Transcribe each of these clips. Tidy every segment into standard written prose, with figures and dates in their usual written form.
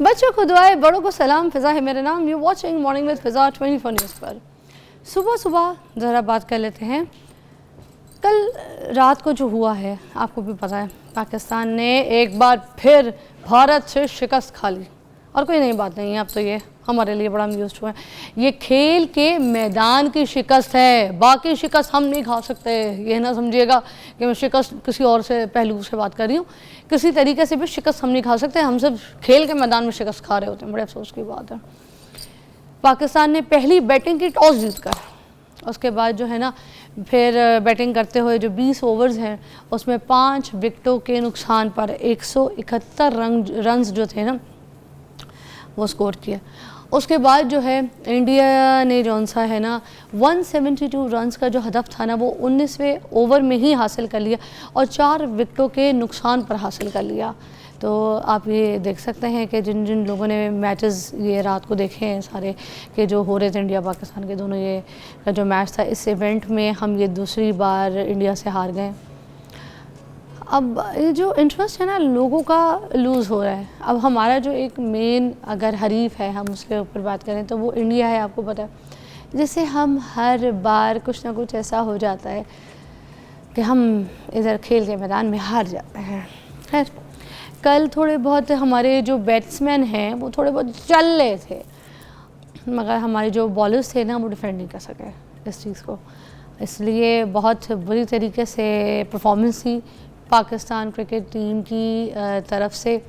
बच्चों को दुआएं, बड़ों को सलाम। फ़िज़ा है मेरा नाम। You watching morning with Fiza 24 news पर। सुबह सुबह ज़रा बात कर लेते हैं। कल रात को जो हुआ है आपको भी पता है, पाकिस्तान ने एक बार फिर भारत से शिकस्त खा ली और कोई नई बात नहीं है। अब तो ये हमारे लिए बड़ा यूज्ड हुआ है। ये खेल के मैदान की शिकस्त है, बाकी शिकस्त हम नहीं खा सकते। ये ना समझिएगा कि मैं शिकस्त किसी और से पहलू से बात कर रही हूँ। किसी तरीके से भी शिकस्त हम नहीं खा सकते। हम सब खेल के मैदान में शिकस्त खा रहे होते हैं। बड़े अफसोस की बात है। पाकिस्तान ने पहली बैटिंग की टॉस जीतकर उसके बाद जो है ना फिर बैटिंग करते हुए जो 20 ओवर्स हैं उसमें 5 विकेटों के नुकसान पर 171 रन्स जो थे ना वो स्कोर किया। उसके बाद जो है इंडिया ने जौन सा है ना 172 रन्स का जो हदफ था ना वो 19वें ओवर में ही हासिल कर लिया और 4 विकेटों के नुकसान पर हासिल कर लिया। तो आप ये देख सकते हैं कि जिन जिन लोगों ने मैचेस ये रात को देखे हैं सारे कि जो हो रहे थे इंडिया पाकिस्तान के दोनों, ये का जो मैच था इस इवेंट में हम ये दूसरी बार इंडिया से हार गए। अब ये जो इंटरेस्ट है ना लोगों का लूज़ हो रहा है। अब हमारा जो एक मेन अगर हरीफ है हम उसके ऊपर बात करें तो वो इंडिया है। आपको पता है जैसे हम हर बार कुछ ना कुछ ऐसा हो जाता है कि हम इधर खेल के मैदान में हार जाते हैं। खैर कल थोड़े बहुत हमारे जो बैट्समैन हैं वो थोड़े बहुत चल रहे थे मगर हमारे जो बॉलर्स थे ना वो डिफेंड नहीं कर सके इस चीज़ को, इसलिए बहुत बुरी तरीके से परफॉर्मेंस थी पाकिस्तान क्रिकेट टीम की तरफ से।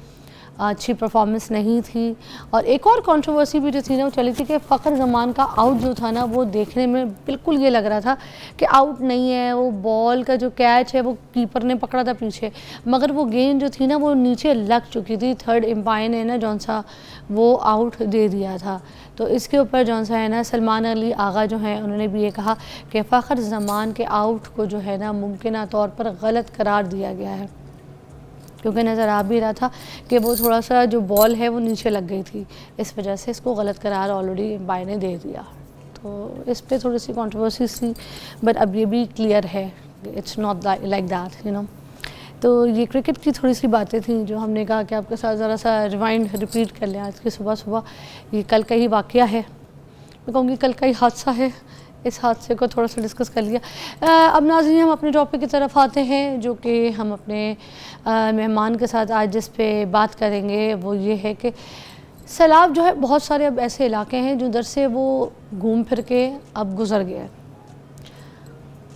अच्छी परफॉर्मेंस नहीं थी। और एक और कंट्रोवर्सी भी जो थी ना वो चली थी कि फ़खर ज़मान का आउट जो था ना वो देखने में बिल्कुल ये लग रहा था कि आउट नहीं है। वो बॉल का जो कैच है वो कीपर ने पकड़ा था पीछे, मगर वो गेंद जो थी ना वो नीचे लग चुकी थी। थर्ड एम्पायर ने ना जौन सा वो आउट दे दिया था। तो इसके ऊपर जौन सा है ना सलमान अली आगा जो हैं उन्होंने भी ये कहा कि फ़खर ज़मान के आउट को जो है ना मुमकिन तौर पर गलत करार दिया गया है, क्योंकि नज़र आ भी रहा था कि वो थोड़ा सा जो बॉल है वो नीचे लग गई थी, इस वजह से इसको गलत करार ऑलरेडी एम्पायर ने दे दिया। तो इस पे थोड़ी सी कंट्रोवर्सी थी, बट अब ये भी क्लियर है it's not like that you know. तो ये क्रिकेट की थोड़ी सी बातें थी जो हमने कहा कि आपके साथ ज़रा सा रिवाइंड रिपीट कर लें। आज की सुबह सुबह ये कल का ही वाक़या है, मैं कहूँगी कल का ही हादसा है। इस हादसे को थोड़ा सा डिस्कस कर लिया। अब नाज़रीन हम अपने टॉपिक की तरफ आते हैं जो कि हम अपने मेहमान के साथ आज जिस पे बात करेंगे वो ये है कि सैलाब जो है बहुत सारे अब ऐसे इलाके हैं जो उधर से वो घूम फिर के अब गुज़र गए।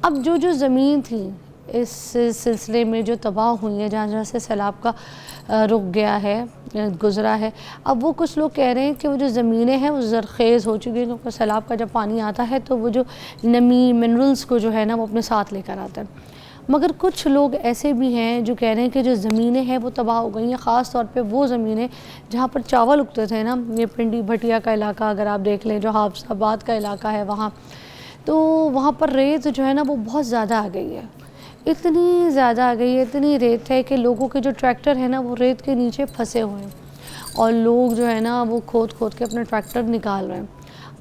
अब जो जो ज़मीन थी इस सिलसिले में जो तबाह हुई है, जहाँ जहाँ से सैलाब का रुक गया है गुज़रा है, अब वो कुछ लोग कह रहे हैं कि वो जो ज़मीनें हैं वो ज़रख़ेज़ हो चुकी हैं, क्योंकि सैलाब का जब पानी आता है तो वो जो नमी मिनरल्स को जो है ना वो अपने साथ लेकर आता है। मगर कुछ लोग ऐसे भी हैं जो कह रहे हैं कि जो ज़मीनें हैं वो तबाह हो गई हैं, ख़ास तौर पे वो ज़मीनें जहाँ पर चावल उगते थे ना, ये पिंडी भटिया का इलाका अगर आप देख लें, जो हाफसाबाद का इलाका है वहाँ, तो वहाँ पर रेत जो है ना वो बहुत ज़्यादा आ गई है। इतनी ज़्यादा आ गई है, इतनी रेत है कि लोगों के जो ट्रैक्टर है ना वो रेत के नीचे फंसे हुए हैं और लोग जो है ना वो खोद खोद के अपने ट्रैक्टर निकाल रहे हैं।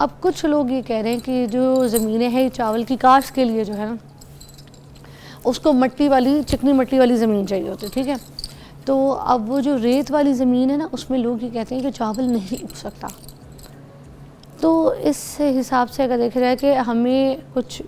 अब कुछ लोग ये कह रहे हैं कि जो ज़मीनें हैं चावल की काश्त के लिए जो है ना उसको मट्टी वाली चिकनी मट्टी वाली ज़मीन चाहिए होती है, ठीक है। तो अब वो जो रेत वाली ज़मीन है ना उसमें लोग ये कहते हैं कि चावल नहीं उग सकता। तो इस हिसाब से अगर देखा जाए कि हमें कुछ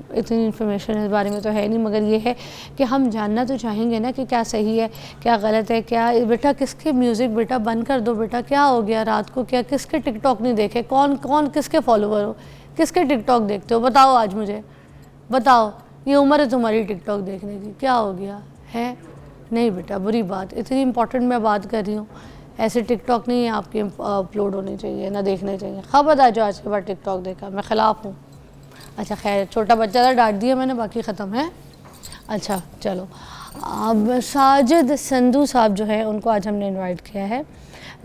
इतनी इन्फॉर्मेशन इस बारे में तो है नहीं, मगर ये है कि हम जानना तो चाहेंगे ना कि क्या सही है क्या गलत है। क्या बेटा किसके म्यूज़िक बेटा बंद कर दो बेटा, क्या हो गया रात को, क्या किसके टिकटॉक नहीं देखे, कौन कौन किसके फॉलोवर हो, किसके टिकटॉक देखते हो, बताओ आज मुझे बताओ। ये उम्र है तुम्हारी टिकटॉक देखने की, क्या हो गया है? नहीं बेटा बुरी बात, इतनी इंपॉर्टेंट मैं बात कर रही हूँ, ऐसे टिकटॉक नहीं आपके अपलोड होने चाहिए ना देखने चाहिए। खबरदार जो आज के बाद टिकटॉक देखा, मैं ख़िलाफ़ हूँ। अच्छा खैर छोटा बच्चा था डांट दिया मैंने, बाकी ख़त्म है। अच्छा चलो, अब साजिद संधू साहब जो है उनको आज हमने इनवाइट किया है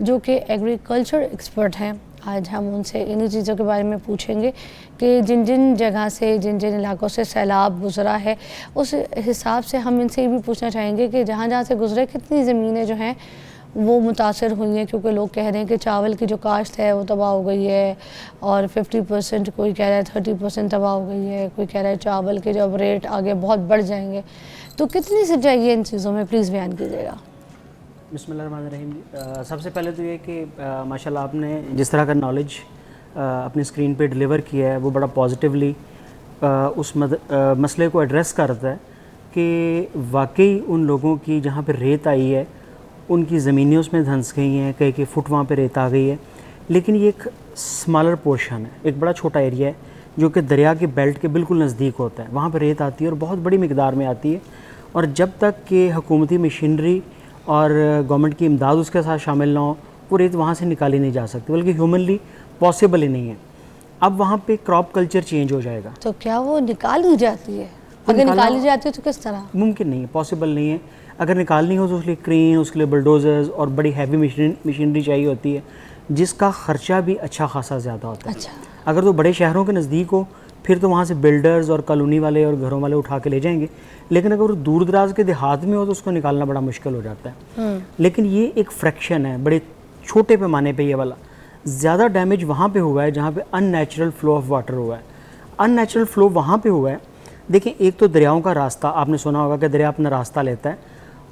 जो कि एग्रीकल्चर एक्सपर्ट हैं। आज हम उनसे इन्हीं चीज़ों के बारे में पूछेंगे कि जिन जिन जगह से जिन जिन इलाकों से सैलाब गुज़रा है उस हिसाब से हम इनसे ये भी पूछना चाहेंगे कि जहाँ जहाँ से गुज़रे कितनी ज़मीनें जो हैं वो मुतासर हुई हैं, क्योंकि लोग कह रहे हैं कि चावल की जो काश्त है वो तबाह हो गई है और 50%, कोई कह रहा है 30% तबाह हो गई है, कोई कह रहा है चावल के जब रेट आगे बहुत बढ़ जाएंगे। तो कितनी सच्चाई है इन चीज़ों में, प्लीज़ बयान कीजिएगा। बिस्मिल्लाहिर्रहमानिर्रहीम। सबसे पहले तो ये कि माशाल्लाह आपने जिस तरह का नॉलेज अपनी स्क्रीन पे डिलीवर किया है वो बड़ा पॉजिटिवली उस मसले को एड्रेस करता है कि वाकई उन लोगों की जहाँ पे रेत आई है उनकी ज़मीनें उसमें धंस गई हैं, कई फुट वहाँ पे रेत आ गई है, लेकिन ये एक स्मॉलर पोर्शन है, एक बड़ा छोटा एरिया है जो कि दरिया के बेल्ट के बिल्कुल नज़दीक होता है। वहाँ पर रेत आती है और बहुत बड़ी मिकदार में आती है, और जब तक कि हुकूमती मशीनरी और गवर्नमेंट की इमदाद उसके साथ शामिल ना हो वो रेत वहाँ से निकाली नहीं जा सकती, बल्कि ह्यूमनली पॉसिबल ही नहीं है। अब वहाँ पे क्रॉप कल्चर चेंज हो जाएगा। तो क्या वो निकाली जाती है? अगर निकाली जाती है तो किस तरह? मुमकिन नहीं है, पॉसिबल नहीं है। अगर निकालनी हो तो उसके लिए क्रेन, उसके लिए बुलडोज़र्स और बड़ी हैवी मशीनरी चाहिए होती है, जिसका ख़र्चा भी अच्छा खासा ज़्यादा होता है। अच्छा। अगर तो बड़े शहरों के नज़दीक हो फिर तो वहाँ से बिल्डर्स और कॉलोनी वाले और घरों वाले उठा के ले जाएंगे, लेकिन अगर वो दूर दराज के देहात में हो तो उसको निकालना बड़ा मुश्किल हो जाता है। लेकिन ये एक फ्रैक्शन है, बड़े छोटे पैमाने पे ये वाला। ज़्यादा डैमेज वहाँ पे हुआ है जहाँ पे अननेचुरल फ्लो ऑफ वाटर हुआ है। अननेचुरल फ्लो वहाँ पे हुआ है, देखिए एक तो दरियाओं का रास्ता, आपने सुना होगा कि दरिया अपना रास्ता लेता है,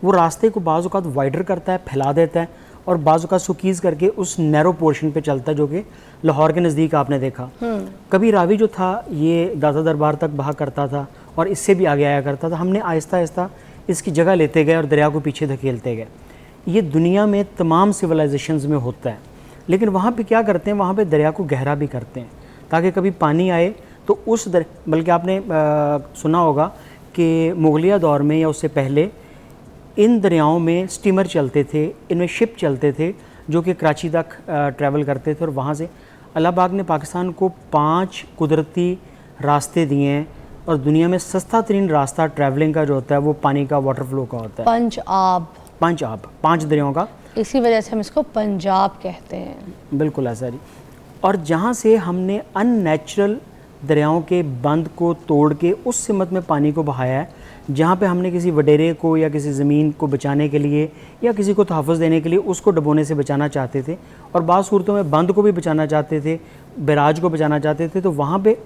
वो रास्ते को बाज़ औक़ात वाइडर करता है, फैला देता है, और बाज़ औक़ात सुकीज़ करके उस नैरो पोर्शन पे चलता है, जो कि लाहौर के नज़दीक आपने देखा। कभी रावी जो था ये दादा दरबार तक बहा करता था और इससे भी आगे आया करता था। हमने आहिस्ता आहिस्ता इसकी जगह लेते गए और दरिया को पीछे धकेलते गए। ये दुनिया में तमाम सिविलाइजेशंस में होता है, लेकिन वहाँ पे क्या करते हैं, वहाँ पे दरिया को गहरा भी करते हैं ताकि कभी पानी आए तो उस बल्कि आपने सुना होगा कि मुगलिया दौर में या उससे पहले इन दरियाओं में स्टीमर चलते थे, इनमें शिप चलते थे जो कि कराची तक ट्रैवल करते थे, और वहाँ से अल्लाह पाक ने पाकिस्तान को 5 कुदरती रास्ते दिए हैं, और दुनिया में सस्ता तरीन रास्ता ट्रैवलिंग का जो होता है वो पानी का, वाटर फ्लो का होता है। पंजाब 5 दरियाओं का, इसी वजह से हम इसको पंजाब कहते हैं। बिल्कुल ऐसा जी। और जहाँ से हमने अननेचुरल दरियाओं के बंद को तोड़ के उस सिमत में पानी को बहाया है, जहाँ पे हमने किसी वडेरे को या किसी ज़मीन को बचाने के लिए या किसी को तहफ़्फ़ुज़ देने के लिए उसको डुबोने से बचाना चाहते थे, और बाज़ सूरतों में बंद को भी बचाना चाहते थे, बैराज को बचाना चाहते थे, तो वहाँ पे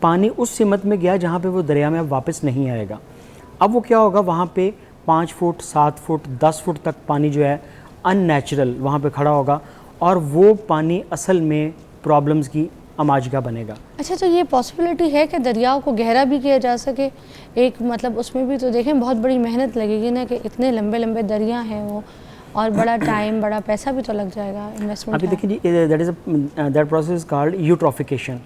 पानी उस सिमत में गया जहाँ पे वो दरिया में अब वापस नहीं आएगा। अब वो क्या होगा, वहाँ पे 5 फुट 7 फुट 10 फुट तक पानी जो है अननेचुरल वहाँ पे खड़ा होगा, और वो पानी असल में प्रॉब्लम्स की अमाजगा बनेगा। अच्छा, तो ये पॉसिबिलिटी है कि दरियाओं को गहरा भी किया जा सके? एक मतलब उसमें भी तो देखें बहुत बड़ी मेहनत लगेगी ना, कि इतने लंबे लंबे दरिया हैं वो, और बड़ा टाइम बड़ा पैसा भी तो लग जाएगा, इन्वेस्टमेंट। अभी देखिए जी, दैट प्रोसेस कॉल्ड यूट्रॉफिकेशन।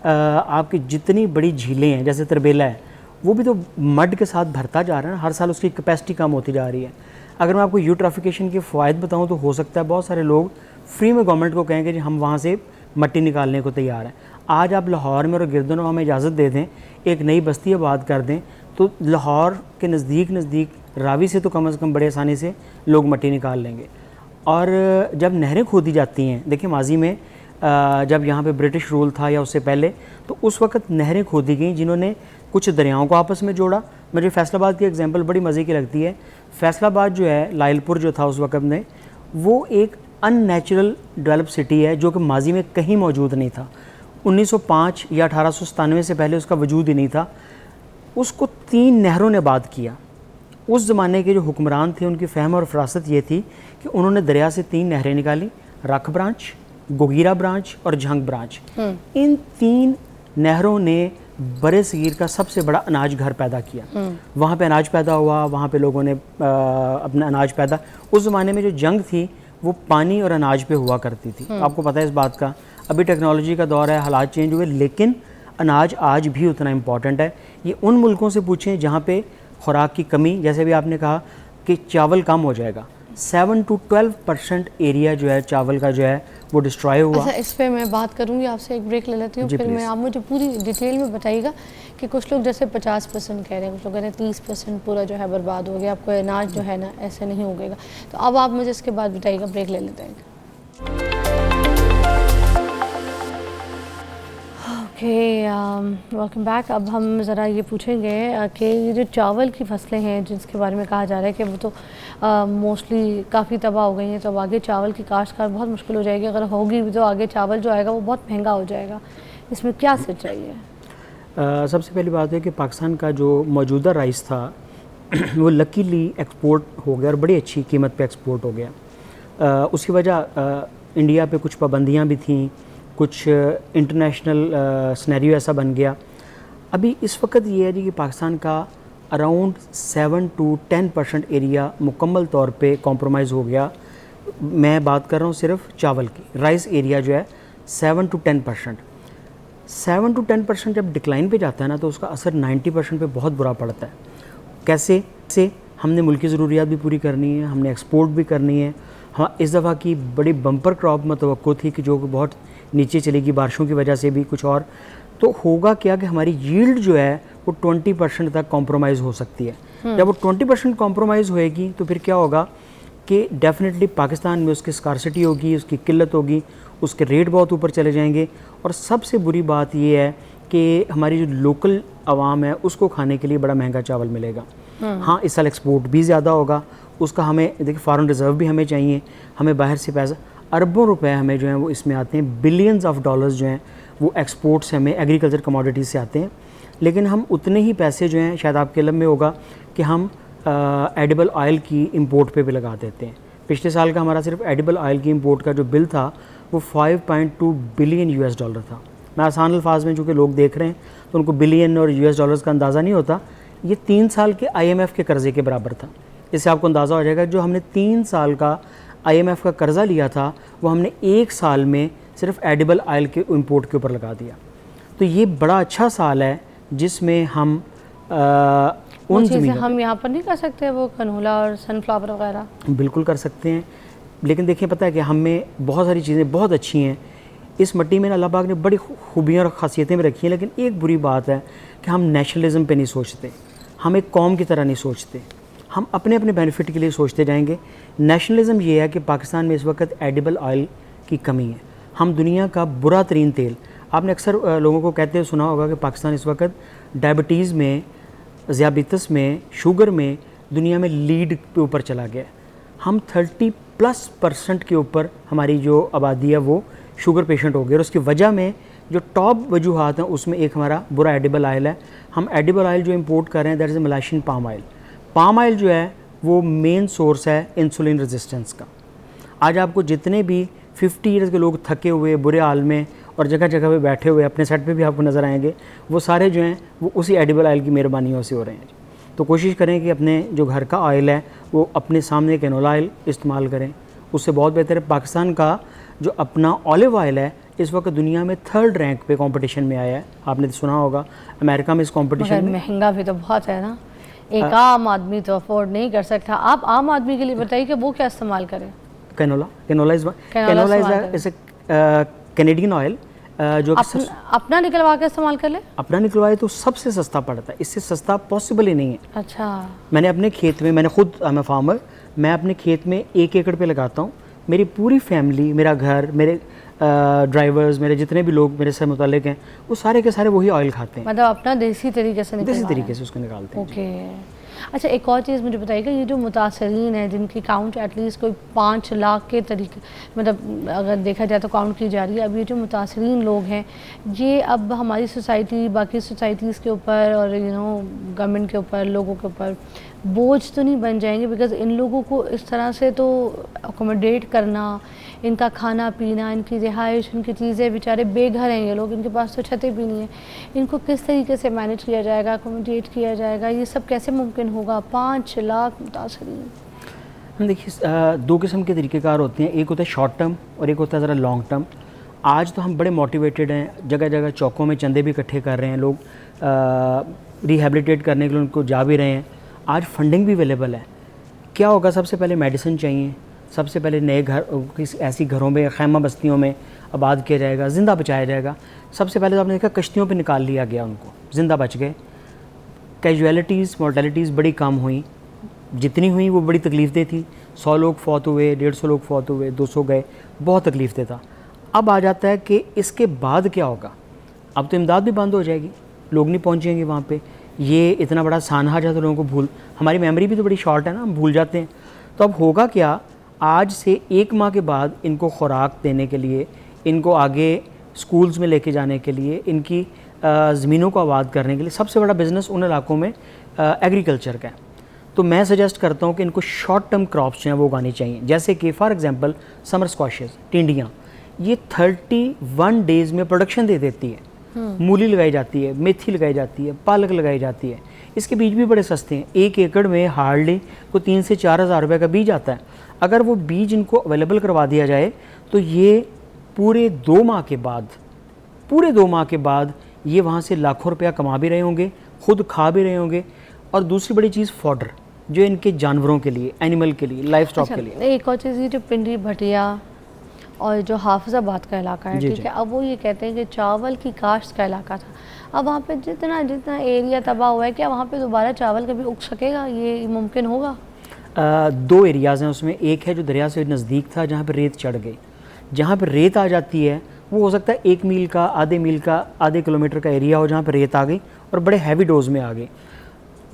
आपकी जितनी बड़ी झीलें हैं, जैसे तरबेला है, वो भी तो मड के साथ भरता जा रहा है ना, हर साल उसकी कैपेसिटी कम होती जा रही है। अगर मैं आपको यूट्रॉफिकेशन के फ़ायदे बताऊँ तो हो सकता है बहुत सारे लोग फ्री में गवर्नमेंट को कहेंगे जी हम वहाँ से मट्टी निकालने को तैयार हैं। आज आप लाहौर में और गिरदनवा में इजाज़त दे दें, एक नई बस्ती आबाद कर दें, तो लाहौर के नज़दीक रावी से तो कम से कम बड़े आसानी से लोग मट्टी निकाल लेंगे। और जब नहरें खोदी जाती हैं, देखिए माजी में जब यहाँ पे ब्रिटिश रूल था या उससे पहले, तो उस वक्त नहरें खोदी गई जिन्होंने कुछ दरियाओं को आपस में जोड़ा। मुझे फैसलाबाद की एग्जांपल बड़ी मज़े की लगती है। फैसलाबाद जो है, लाइलपुर जो था उस वक्त में, वो एक अननेचुरल डेवलप सिटी है जो कि माजी में कहीं मौजूद नहीं था। 1905 या 1897 से पहले उसका वजूद ही नहीं था। उसको 3 नहरों ने आबाद किया। उस ज़माने के जो हुक्मरान थे उनकी फ़हम और फरासत ये थी कि उन्होंने दरिया से 3 नहरें निकाली, रख ब्रांच, गोगीरा ब्रांच और झंग ब्रांच। इन 3 नहरों ने बड़े सगीर का सबसे बड़ा अनाज घर पैदा किया। वहाँ पे अनाज पैदा हुआ, वहाँ पे लोगों ने अपना अनाज पैदा, उस ज़माने में जो जंग थी वो पानी और अनाज पे हुआ करती थी। आपको पता है इस बात का। अभी टेक्नोलॉजी का दौर है, हालात चेंज हुए, लेकिन अनाज आज भी उतना इम्पॉर्टेंट है। ये उन मुल्कों से पूछें जहाँ पे खुराक की कमी, जैसे भी आपने कहा कि चावल कम हो जाएगा, 7 to 12% एरिया जो है चावल का जो है वो डिस्ट्रॉय हुआ। अच्छा, इस पे मैं बात करूँगी आपसे, एक ब्रेक ले लेती हूँ, फिर मैं आप मुझे पूरी डिटेल में बताइएगा कि कुछ लोग जैसे 50% कह रहे हैं, कुछ लोग कह रहे हैं 30% पूरा जो है बर्बाद हो गया, आपको अनाज जो है ना ऐसे नहीं उगेगा। तो अब आप मुझे इसके बाद बताइएगा, ब्रेक ले लेते हैं। Okay, welcome back. अब हम ज़रा ये पूछेंगे कि ये जो चावल की फसलें हैं जिसके बारे में कहा जा रहा है कि वो तो मोस्टली काफ़ी तबाह हो गई हैं, तो अब आगे चावल की काश्तकार बहुत मुश्किल हो जाएगी। अगर होगी भी तो आगे चावल जो आएगा वो बहुत महंगा हो जाएगा। इसमें क्या सच्चाई है? सबसे पहली बात है कि पाकिस्तान का जो मौजूदा राइस था वो लकीली एक्सपोर्ट हो गया और बड़ी अच्छी कीमत पे एक्सपोर्ट हो गया। उसकी वजह इंडिया पे कुछ पाबंदियाँ भी थीं, कुछ इंटरनेशनल सिनेरियो ऐसा बन गया। अभी इस वक्त ये है जी कि पाकिस्तान का अराउंड 7 to 10% एरिया मुकम्मल तौर पे कॉम्प्रोमाइज़ हो गया। मैं बात कर रहा हूँ सिर्फ चावल की, राइस एरिया जो है 7 to 10%। 7 to 10% जब डिक्लाइन पे जाता है ना तो उसका असर 90% पे बहुत बुरा पड़ता है। कैसे से हमने मुल्की ज़रूरियात भी पूरी करनी है, हमने एक्सपोर्ट भी करनी है। हाँ, इस दफ़ा की बड़ी बम्पर क्रॉप मतवक्को थी कि जो बहुत नीचे चलेगी बारिशों की वजह से भी कुछ और, तो होगा क्या कि हमारी यील्ड जो है वो 20% तक कॉम्प्रोमाइज़ हो सकती है। जब वो 20% कॉम्प्रोमाइज़ होएगी तो फिर क्या होगा कि डेफिनेटली पाकिस्तान में उसकी स्कारसिटी होगी, उसकी किल्लत होगी, उसके रेट बहुत ऊपर चले जाएंगे। और सबसे बुरी बात ये है कि हमारी जो लोकल आवाम है उसको खाने के लिए बड़ा महंगा चावल मिलेगा। हाँ, इस साल एक्सपोर्ट भी ज़्यादा होगा, उसका हमें देखिए फॉरेन रिज़र्व भी हमें चाहिए, हमें बाहर से पैसा अरबों रुपए हमें जो है वो इसमें आते हैं, बिलियंस ऑफ डॉलर्स जो हैं वो एक्सपोर्ट से हमें एग्रीकल्चर कमोडिटीज़ से आते हैं। लेकिन हम उतने ही पैसे जो हैं शायद आपके इल्म में होगा कि हम एडिबल ऑयल की इंपोर्ट पे भी लगा देते हैं। पिछले साल का हमारा सिर्फ एडिबल ऑयल की इंपोर्ट का जो बिल था वो 5.2 बिलियन US डॉलर था। मैं आसान अल्फाज में चूँकि लोग देख रहे हैं तो उनको बिलियन और US डॉलर्स का अंदाज़ा नहीं होता। ये 3 साल के IMF के कर्ज़े के बराबर था। इससे आपको अंदाज़ा हो जाएगा जो हमने 3 साल का IMF का कर्ज़ा लिया था वो हमने 1 साल में सिर्फ एडिबल ऑयल के इंपोर्ट के ऊपर लगा दिया। तो ये बड़ा अच्छा साल है जिसमें हम उन चीज़ें हम यहाँ पर नहीं कर सकते, वो कनोला और सनफ्लावर वगैरह बिल्कुल कर सकते हैं। लेकिन देखिए पता है कि हमें बहुत सारी चीज़ें बहुत अच्छी हैं इस मिट्टी में, अल्लाह पाक ने बड़ी खूबियाँ और ख़ासियतें भी रखी हैं। लेकिन एक बुरी बात है कि हम नेशनलिज्म पे नहीं सोचते, हम एक कौम की तरह नहीं सोचते, हम अपने अपने बेनिफिट के लिए सोचते जाएंगे। नेशनलिज्म ये है कि पाकिस्तान में इस वक्त एडिबल ऑयल की कमी है। हम दुनिया का बुरा तरीन तेल, आपने अक्सर लोगों को कहते हुए सुना होगा कि पाकिस्तान इस वक्त डायबिटीज़ में, ज़ियाबितस में, शुगर में दुनिया में लीड पे ऊपर चला गया है। हम 30+% के ऊपर हमारी जो आबादी है वो शुगर पेशेंट हो गए। और उसकी वजह में जो टॉप वजूहात हैं उसमें एक हमारा बुरा एडिबल ऑयल है। हम एडिबल ऑयल जो इंपोर्ट कर रहे हैं that is Malaysian palm oil. Palm oil जो है वो मेन सोर्स है इंसुलिन रेजिस्टेंस का। आज आपको जितने भी 50 ईयर्स के लोग थके हुए बुरे हाल में और जगह जगह पे बैठे हुए अपने सेट पे भी आपको नज़र आएंगे, वो सारे जो हैं वो उसी एडिबल ऑयल की मेहरबानियों से हो रहे हैं। तो कोशिश करें कि अपने जो घर का ऑयल है वो अपने सामने कैनोला ऑयल इस्तेमाल करें, उससे बहुत बेहतर है। पाकिस्तान का जो अपना ऑलिव ऑयल है इस वक्त दुनिया में 3rd रैंक पे कंपटीशन में आया है। आपने तो सुना होगा अमेरिका में इस कंपटीशन में। महंगा भी तो बहुत है ना, एक आम आदमी तो अफोर्ड नहीं कर सकता। आप आम आदमी के लिए बताइए कि वो क्या इस्तेमाल करें। Canola is a Canadian oil जो अपना निकलवा के इस्तेमाल कर ले। अपना निकलवाए तो सबसे सस्ता पड़ता है, इससे सस्ता पॉसिबल ही नहीं है। अच्छा, मैंने अपने खेत में, मैंने खुद मैं फार्मर, मैं अपने खेत में 1 एकड़ पे लगाता हूँ। मेरी पूरी फैमिली, मेरा घर, मेरे ड्राइवर्स, मेरे जितने भी लोग मेरे से मुतालिक हैं वो सारे के सारे वही ऑयल खाते हैं। मतलब अपना देसी तरीके से उसको निकालते हैं। ओके। अच्छा, एक और चीज़ मुझे बताइएगा, ये जो मुतासरीन है जिनकी काउंट एटलीस्ट कोई 5 लाख के तरीके, मतलब अगर देखा जाए तो काउंट की जा रही है, अब ये जो मुतासरीन लोग हैं ये अब हमारी सोसाइटी, बाकी सोसाइटीज़ के ऊपर और गवर्नमेंट के ऊपर, लोगों के ऊपर बोझ तो नहीं बन जाएंगे? बिकॉज़ इन लोगों को इस तरह से तो अकोमोडेट करना, इनका खाना पीना, इनकी रिहाइश, इनकी चीज़ें, बेचारे बेघर हैं ये लोग, इनके पास तो छतें भी नहीं है, इनको किस तरीके से मैनेज किया जाएगा, अकोमोडेट किया जाएगा, ये सब कैसे मुमकिन होगा? 5 लाख मुतासरीन। देखिए 2 किस्म के तरीक़ेकार होते हैं, एक होता है शॉर्ट टर्म और एक होता है ज़रा लॉन्ग टर्म। आज तो हम बड़े मोटिवेटेड हैं, जगह जगह चौकों में चंदे भी इकट्ठे कर रहे हैं लोग, रिहेबिलिटेट करने के लिए उनको जा भी रहे हैं। आज फंडिंग भी अवेलेबल है। क्या होगा, सबसे पहले मेडिसिन चाहिए, सबसे पहले नए घर किसी ऐसी घरों में, खैमा बस्तियों में आबाद किया जाएगा, ज़िंदा बचाया जाएगा। सबसे पहले तो आपने देखा कश्तियों पे निकाल लिया गया, उनको ज़िंदा बच गए। कैजुअलिटीज़, मोर्टेलिटीज़ बड़ी कम हुई, जितनी हुई वो बड़ी तकलीफ़देह थी। 100 लोग फौत हुए, 150 लोग फौत हुए, 200 गए, बहुत तकलीफ़देह था। अब आ जाता है कि इसके बाद क्या होगा। अब तो इमदाद भी बंद हो जाएगी, लोग नहीं पहुँचेंगे वहाँ पर। ये इतना बड़ा सानहा जाता है, लोगों को हमारी मेमोरी भी तो बड़ी शॉर्ट है ना, हम भूल जाते हैं। तो अब होगा क्या, आज से 1 माह के बाद इनको खुराक देने के लिए, इनको आगे स्कूल्स में लेके जाने के लिए, इनकी ज़मीनों को आबाद करने के लिए सबसे बड़ा बिज़नेस उन इलाकों में एग्रीकल्चर का है। तो मैं सजेस्ट करता हूँ कि इनको शॉर्ट टर्म क्रॉप्स जो हैं वो उगानी चाहिए, जैसे कि फॉर एग्जांपल समर स्क्वाशेस, टिंडियाँ, ये 31 डेज़ में प्रोडक्शन दे देती है। मूली लगाई जाती है, मेथी लगाई जाती है, पालक लगाई जाती है, इसके बीज भी बड़े सस्ते हैं। 1 एकड़ में हार्डली को 3 से 4 हज़ार रुपये का बीज आता है। अगर वो बीज इनको अवेलेबल करवा दिया जाए तो ये पूरे 2 माह के बाद ये वहाँ से लाखों रुपया कमा भी रहे होंगे, खुद खा भी रहे होंगे। और दूसरी बड़ी चीज़ फॉडर, जो इनके जानवरों के लिए, एनिमल के लिए, लाइफ स्टॉक के लिए। एक और चीज़, ये जो पिंडी भटिया और जो हाफिज़ाबाद का इलाका है, जी, ठीक जी। है, अब वो ये कहते हैं कि चावल की काश्त का इलाका था। अब वहाँ पे जितना जितना एरिया तबाह हुआ है, क्या वहाँ पे दोबारा चावल कभी उग सकेगा? ये मुमकिन होगा? 2 एरियाज़ हैं उसमें। एक है जो दरिया से नज़दीक था, जहाँ पर रेत चढ़ गई। जहाँ पर रेत आ जाती है वो हो सकता है 1 मील का, आधे मील का, आधे किलोमीटर का एरिया हो जहाँ पर रेत आ गई और बड़े हैवी डोज में आ गई।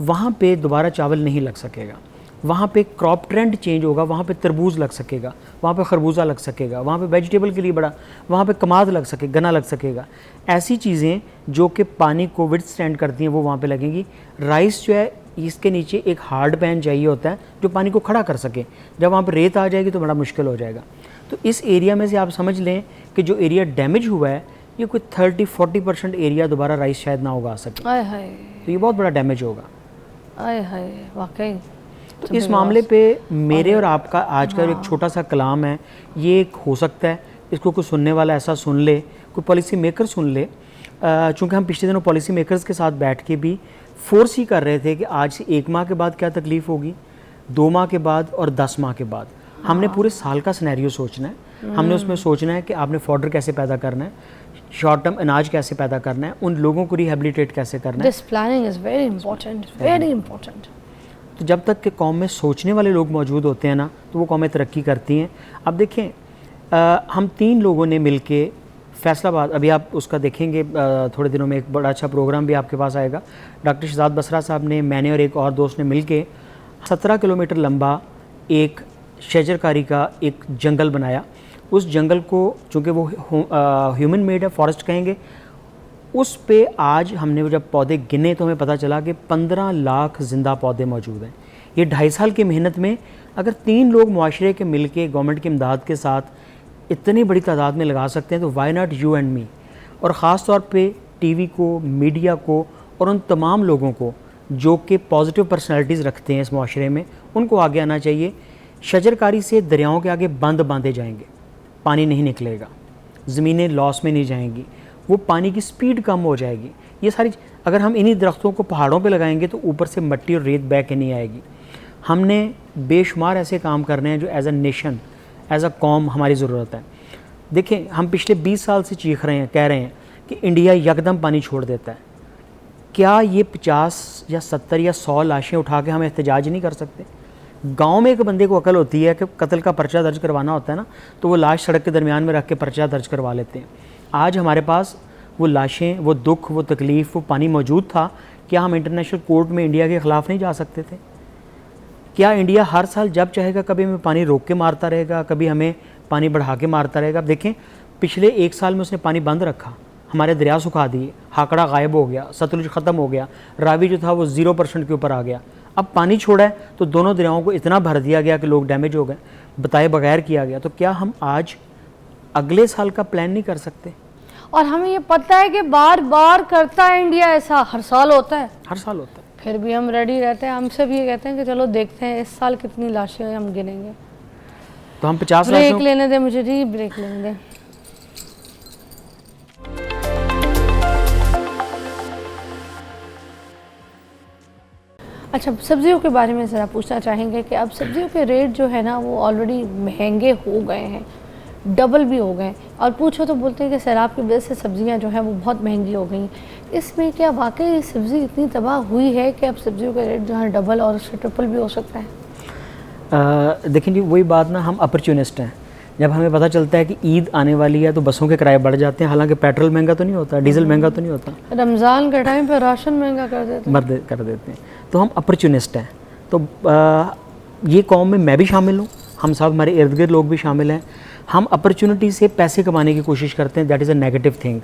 वहाँ पे दोबारा चावल नहीं लग सकेगा। वहाँ पे क्रॉप ट्रेंड चेंज होगा, वहाँ पे तरबूज लग सकेगा, वहाँ पे खरबूजा लग सकेगा, वहाँ पे वेजिटेबल के लिए बड़ा, वहाँ पे कमाद लग सके, गन्ना लग सकेगा। ऐसी चीज़ें जो कि पानी को विथस्टैंड करती हैं वो वहाँ पे लगेंगी। राइस जो है, इसके नीचे एक हार्ड पैन चाहिए होता है जो पानी को खड़ा कर सके। जब वहाँ पर रेत आ जाएगी तो बड़ा मुश्किल हो जाएगा। तो इस एरिया में से आप समझ लें कि जो एरिया डैमेज हुआ है, ये कोई 30-40% एरिया दोबारा राइस शायद ना उगा सके। आय हाय, तो ये बहुत बड़ा डैमेज होगा। आय हाय, वाकई। तो इस मामले पे मेरे और आपका आज का एक छोटा सा कलाम है, ये एक हो सकता है इसको कोई सुनने वाला ऐसा सुन ले, कोई पॉलिसी मेकर सुन ले। चूँकि हम पिछले दिनों पॉलिसी मेकर्स के साथ बैठ के भी फोर्स ही कर रहे थे कि आज से 1 माह के बाद क्या तकलीफ़ होगी, 2 माह के बाद और 10 माह के बाद। हमने पूरे साल का सिनेरियो सोचना है। हमने उसमें सोचना है कि आपने फॉडर कैसे पैदा करना है, शॉर्ट टर्म अनाज कैसे पैदा करना है, उन लोगों को रिहेबिलिटेट कैसे करना है। This planning is very important, very important. तो जब तक कि कौम में सोचने वाले लोग मौजूद होते हैं ना, तो वो कौमें तरक्की करती हैं। अब देखें, हम 3 लोगों ने मिल के फैसलाबाद, अभी आप उसका देखेंगे थोड़े दिनों में एक बड़ा अच्छा प्रोग्राम भी आपके पास आएगा। डॉक्टर शहजाद बसरा साहब ने, मैंने और एक और दोस्त ने मिल के 17 किलोमीटर लंबा एक शजरकारी का एक जंगल बनाया। उस जंगल को, चूँकि वो ह्यूमन मेड है, फॉरेस्ट कहेंगे, उस पे आज हमने वो जब पौधे गिने तो हमें पता चला कि 15 लाख ज़िंदा पौधे मौजूद हैं। ये 2.5 साल की मेहनत में अगर 3 लोग मुआशरे के मिल के गवर्नमेंट की इमदाद के साथ इतनी बड़ी तादाद में लगा सकते हैं, तो why not you and me. और ख़ास तौर पे टीवी को, मीडिया को और उन तमाम लोगों को जो कि पॉजिटिव पर्सनैलिटीज़ रखते हैं इस मुआशरे में, उनको आगे आना चाहिए। शजरकारी से दरियाओं के आगे बंद बांधे जाएंगे, पानी नहीं निकलेगा, ज़मीनें लॉस में नहीं जाएंगी, वो पानी की स्पीड कम हो जाएगी। ये सारी, अगर हम इन्हीं दरख्तों को पहाड़ों पे लगाएंगे तो ऊपर से मिट्टी और रेत बह के नहीं आएगी। हमने बेशुमार ऐसे काम करने हैं जो as a nation, as a कौम हमारी ज़रूरत है। देखें, हम पिछले 20 साल से चीख रहे हैं, कह रहे हैं कि इंडिया यकदम पानी छोड़ देता है। क्या ये 50 या 70 या 100 लाशें उठा के हम एहतजाज नहीं कर सकते? गांव में एक बंदे को अकल होती है कि कत्ल का पर्चा दर्ज करवाना होता है ना, तो वो लाश सड़क के दरमियान में रख के पर्चा दर्ज करवा लेते हैं। आज हमारे पास वो लाशें, वो दुख, वो तकलीफ़, वो पानी मौजूद था। क्या हम इंटरनेशनल कोर्ट में इंडिया के ख़िलाफ़ नहीं जा सकते थे? क्या इंडिया हर साल जब चाहेगा कभी हमें पानी रोक के मारता रहेगा, कभी हमें पानी बढ़ा के मारता रहेगा? अब देखें, पिछले 1 साल में उसने पानी बंद रखा, हमारे दरिया सुखा दिए, हाकड़ा गायब हो गया, सतलुज ख़त्म हो गया, रावी जो था वो 0% के ऊपर आ गया। अब पानी छोड़ा है तो दोनों दरियाओं को इतना भर दिया गया कि लोग डैमेज हो गए, बताए बगैर किया गया। तो क्या हम आज अगले साल का प्लान नहीं कर सकते? और हमें ये पता है कि बार बार करता है इंडिया ऐसा, हर साल होता है, हर साल होता है। फिर भी हम रेडी रहते हैं। हमसे भी ये कहते हैं कि चलो देखते हैं इस साल कितनी लाशें हम गिनेंगे। तो हम 50 ब्रेक लाशों लेने दे मुझे जी, ब्रेक लेने दे। अच्छा, सब्जियों के बारे में ज़रा पूछना चाहेंगे कि अब सब्जियों के रेट जो है ना वो ऑलरेडी महंगे हो गए हैं, डबल भी हो गए। और पूछो तो बोलते हैं कि सैलाब की वजह से सब्जियां जो हैं वो बहुत महंगी हो गई। इसमें क्या वाकई सब्ज़ी इतनी तबाह हुई है कि अब सब्जियों का रेट जो है डबल और उससे ट्रिपल भी हो सकता है? देखिए जी, वही बात ना, हम अपॉर्चुनिस्ट हैं। जब हमें पता चलता है कि ईद आने वाली है तो बसों के किराए बढ़ जाते हैं, हालांकि पेट्रोल महंगा तो नहीं होता, डीजल महंगा तो नहीं होता, रमज़ान के टाइम पे राशन महंगा कर देते हैं, कर देते हैं। तो हम अपॉर्चुनिस्ट हैं। तो ये कौम में मैं भी शामिल हूँ, हम सब, हमारे इर्द गिर्द लोग भी शामिल हैं। हम अपॉर्चुनिटी से पैसे कमाने की कोशिश करते हैं, that is a negative thing.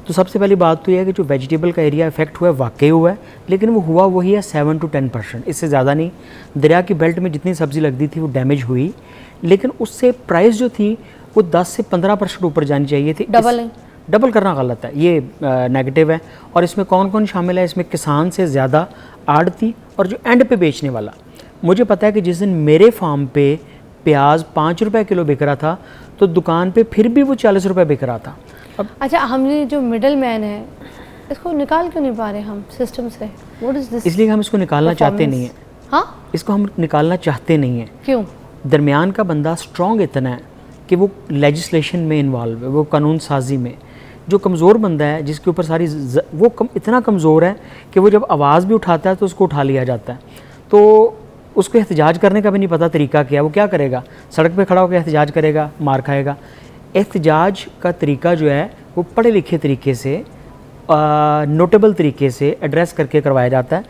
तो सबसे पहली बात तो यह है कि जो वेजिटेबल का एरिया इफेक्ट हुआ है वाकई हुआ है, लेकिन वो हुआ वही है 7 to 10%, इससे ज़्यादा नहीं। दरिया की बेल्ट में जितनी सब्ज़ी लगती थी वो डैमेज हुई, लेकिन उससे प्राइस जो थी वो 10 से 15% ऊपर जानी चाहिए थी। डबल करना गलत है, ये नेगेटिव है। और इसमें कौन कौन शामिल है? इसमें किसान से ज़्यादा आड़ती और जो एंड पे बेचने वाला। मुझे पता है कि जिस दिन मेरे फार्म पे प्याज 5 रुपये किलो बिक रहा था, तो दुकान पे फिर भी वो 40 रुपये बिक रहा था। अब अच्छा, हमने जो मिडल मैन है इसको निकाल क्यों नहीं पा रहे हम सिस्टम से? What is this? इसलिए हम इसको निकालना चाहते नहीं हैं। हाँ, इसको हम निकालना चाहते नहीं हैं। क्यों? दरमियान का बंदा स्ट्रॉन्ग इतना है कि वो लेजिस्लेशन में इन्वॉल्व है, वो कानून साजी में। जो कमज़ोर बंदा है जिसके ऊपर सारी इतना कमज़ोर है कि वो जब आवाज़ भी उठाता है तो उसको उठा लिया जाता है, तो उसको एहतजाज करने का भी नहीं पता तरीका क्या है। वो क्या करेगा? सड़क पे खड़ा होकर एहतजाज करेगा, मार खाएगा। एहतजाज का तरीका जो है वो पढ़े लिखे तरीके से, नोटेबल तरीके से एड्रेस करके करवाया जाता है।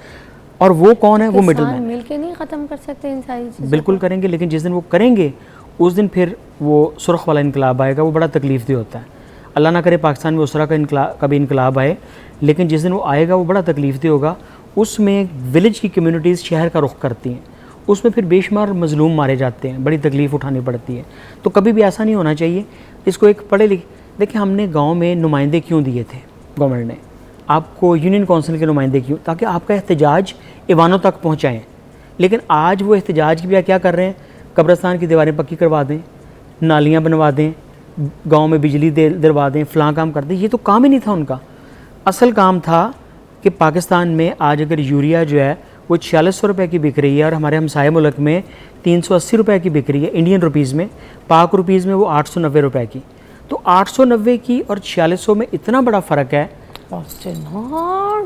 और वो कौन है? वो मिडल मैन। मिल के नहीं ख़त्म कर सकते इन सारी चीज़ों? बिल्कुल करेंगे, लेकिन जिस दिन वो करेंगे उस दिन फिर वो सुर्ख वाला इनकलाब आएगा, वो बड़ा तकलीफ दे होता है। अल्लाह ना करे पाकिस्तान में उस तरह का कभी इनकलाब आए, लेकिन जिस दिन वो आएगा वो बड़ा तकलीफ दे होगा। उसमें विलेज की कम्युनिटीज़ शहर का रुख करती हैं, उसमें फिर बेशुमार मजलूम मारे जाते हैं, बड़ी तकलीफ़ उठानी पड़ती है। तो कभी भी ऐसा नहीं होना चाहिए। इसको एक पढ़े लिखे, देखिए हमने गांव में नुमाइंदे क्यों दिए थे गवर्नमेंट ने आपको, यूनियन काउंसिल के नुमाइंदे क्यों? ताकि आपका एहतजाज ईवानों तक पहुँचाएँ। लेकिन आज वो एहतजाज की क्या कर रहे हैं? कब्रिस्तान की दीवारें पक्की करवा दें, नालियाँ बनवा दें, गांव में बिजली दिलवा दें, फ़लाँ काम कर दें। ये तो काम ही नहीं था उनका। असल काम था कि पाकिस्तान में आज अगर यूरिया जो है वो 4600 रुपये की बिक रही है और हमारे हमसाए मुल्क में 380 रुपये की बिक रही है इंडियन रुपीज़ में, पाक रुपीज़ में वो 890 रुपये की। तो 890 की और 4600 में इतना बड़ा फ़र्क है।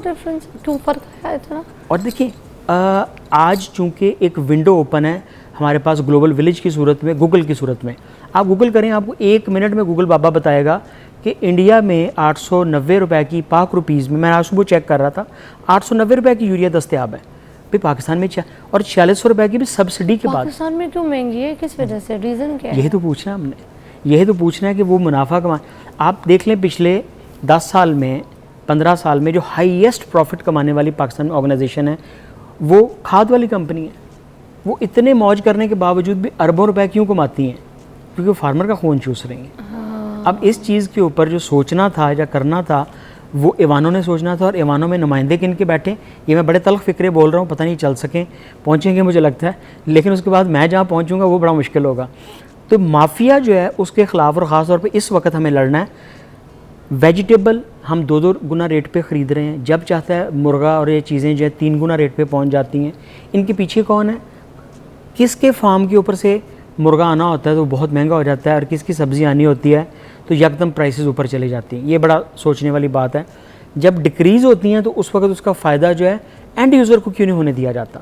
डिफरेंस क्यों फ़र्क है इतना? और देखिए आज चूँकि एक विंडो ओपन है हमारे पास ग्लोबल विलेज की सूरत में, गूगल की सूरत में। आप गूगल करें, आपको 1 मिनट में गूगल बाबा बताएगा कि इंडिया में 890 रुपये की पाक रुपीज़ में, मैं आज सुबह चेक कर रहा था, 890 रुपये की यूरिया दस्तयाब है। फिर पाकिस्तान में और 4600 रुपये की भी सब्सिडी के बाद। पाकिस्तान में क्यों महंगी है? किस वजह से? रीज़न क्या है? यही तो पूछना है हमने, यही तो पूछना है कि वो मुनाफा कमा। आप देख लें पिछले 10 साल में, 15 साल में जो हाईएस्ट प्रॉफिट कमाने वाली पाकिस्तान में ऑर्गेनाइजेशन है वो खाद वाली कंपनी है। वो इतने मौज करने के बावजूद भी अरबों रुपए क्यों कमाती हैं? क्योंकि वो फार्मर का खून चूस रही हैं। अब इस चीज़ के ऊपर जो सोचना था या करना था वो ईवानों ने सोचना था, और ईवानों में नुमाइंदे किन के बैठे, ये मैं बड़े तल्ख फ़िक्रे बोल रहा हूँ, पता नहीं चल सकें, पहुँचेंगे मुझे लगता है, लेकिन उसके बाद मैं जहाँ पहुँचूँगा वो बड़ा मुश्किल होगा। तो माफिया जो है उसके ख़िलाफ़, और ख़ास तौर पर इस वक्त हमें लड़ना है। वेजिटेबल हम 2-2 गुना रेट पे ख़रीद रहे हैं, जब चाहता है मुर्गा और ये चीज़ें जो है 3 गुना रेट पे पहुंच जाती हैं। इनके पीछे कौन है? किसके फार्म के ऊपर से मुर्गा आना होता है तो बहुत महंगा हो जाता है, और किसकी सब्ज़ी आनी होती है तो यकदम प्राइसेस ऊपर चली जाती हैं। ये बड़ा सोचने वाली बात है। जब डिक्रीज़ होती हैं तो उस वक्त उसका फ़ायदा जो है एंड यूज़र को क्यों नहीं होने दिया जाता?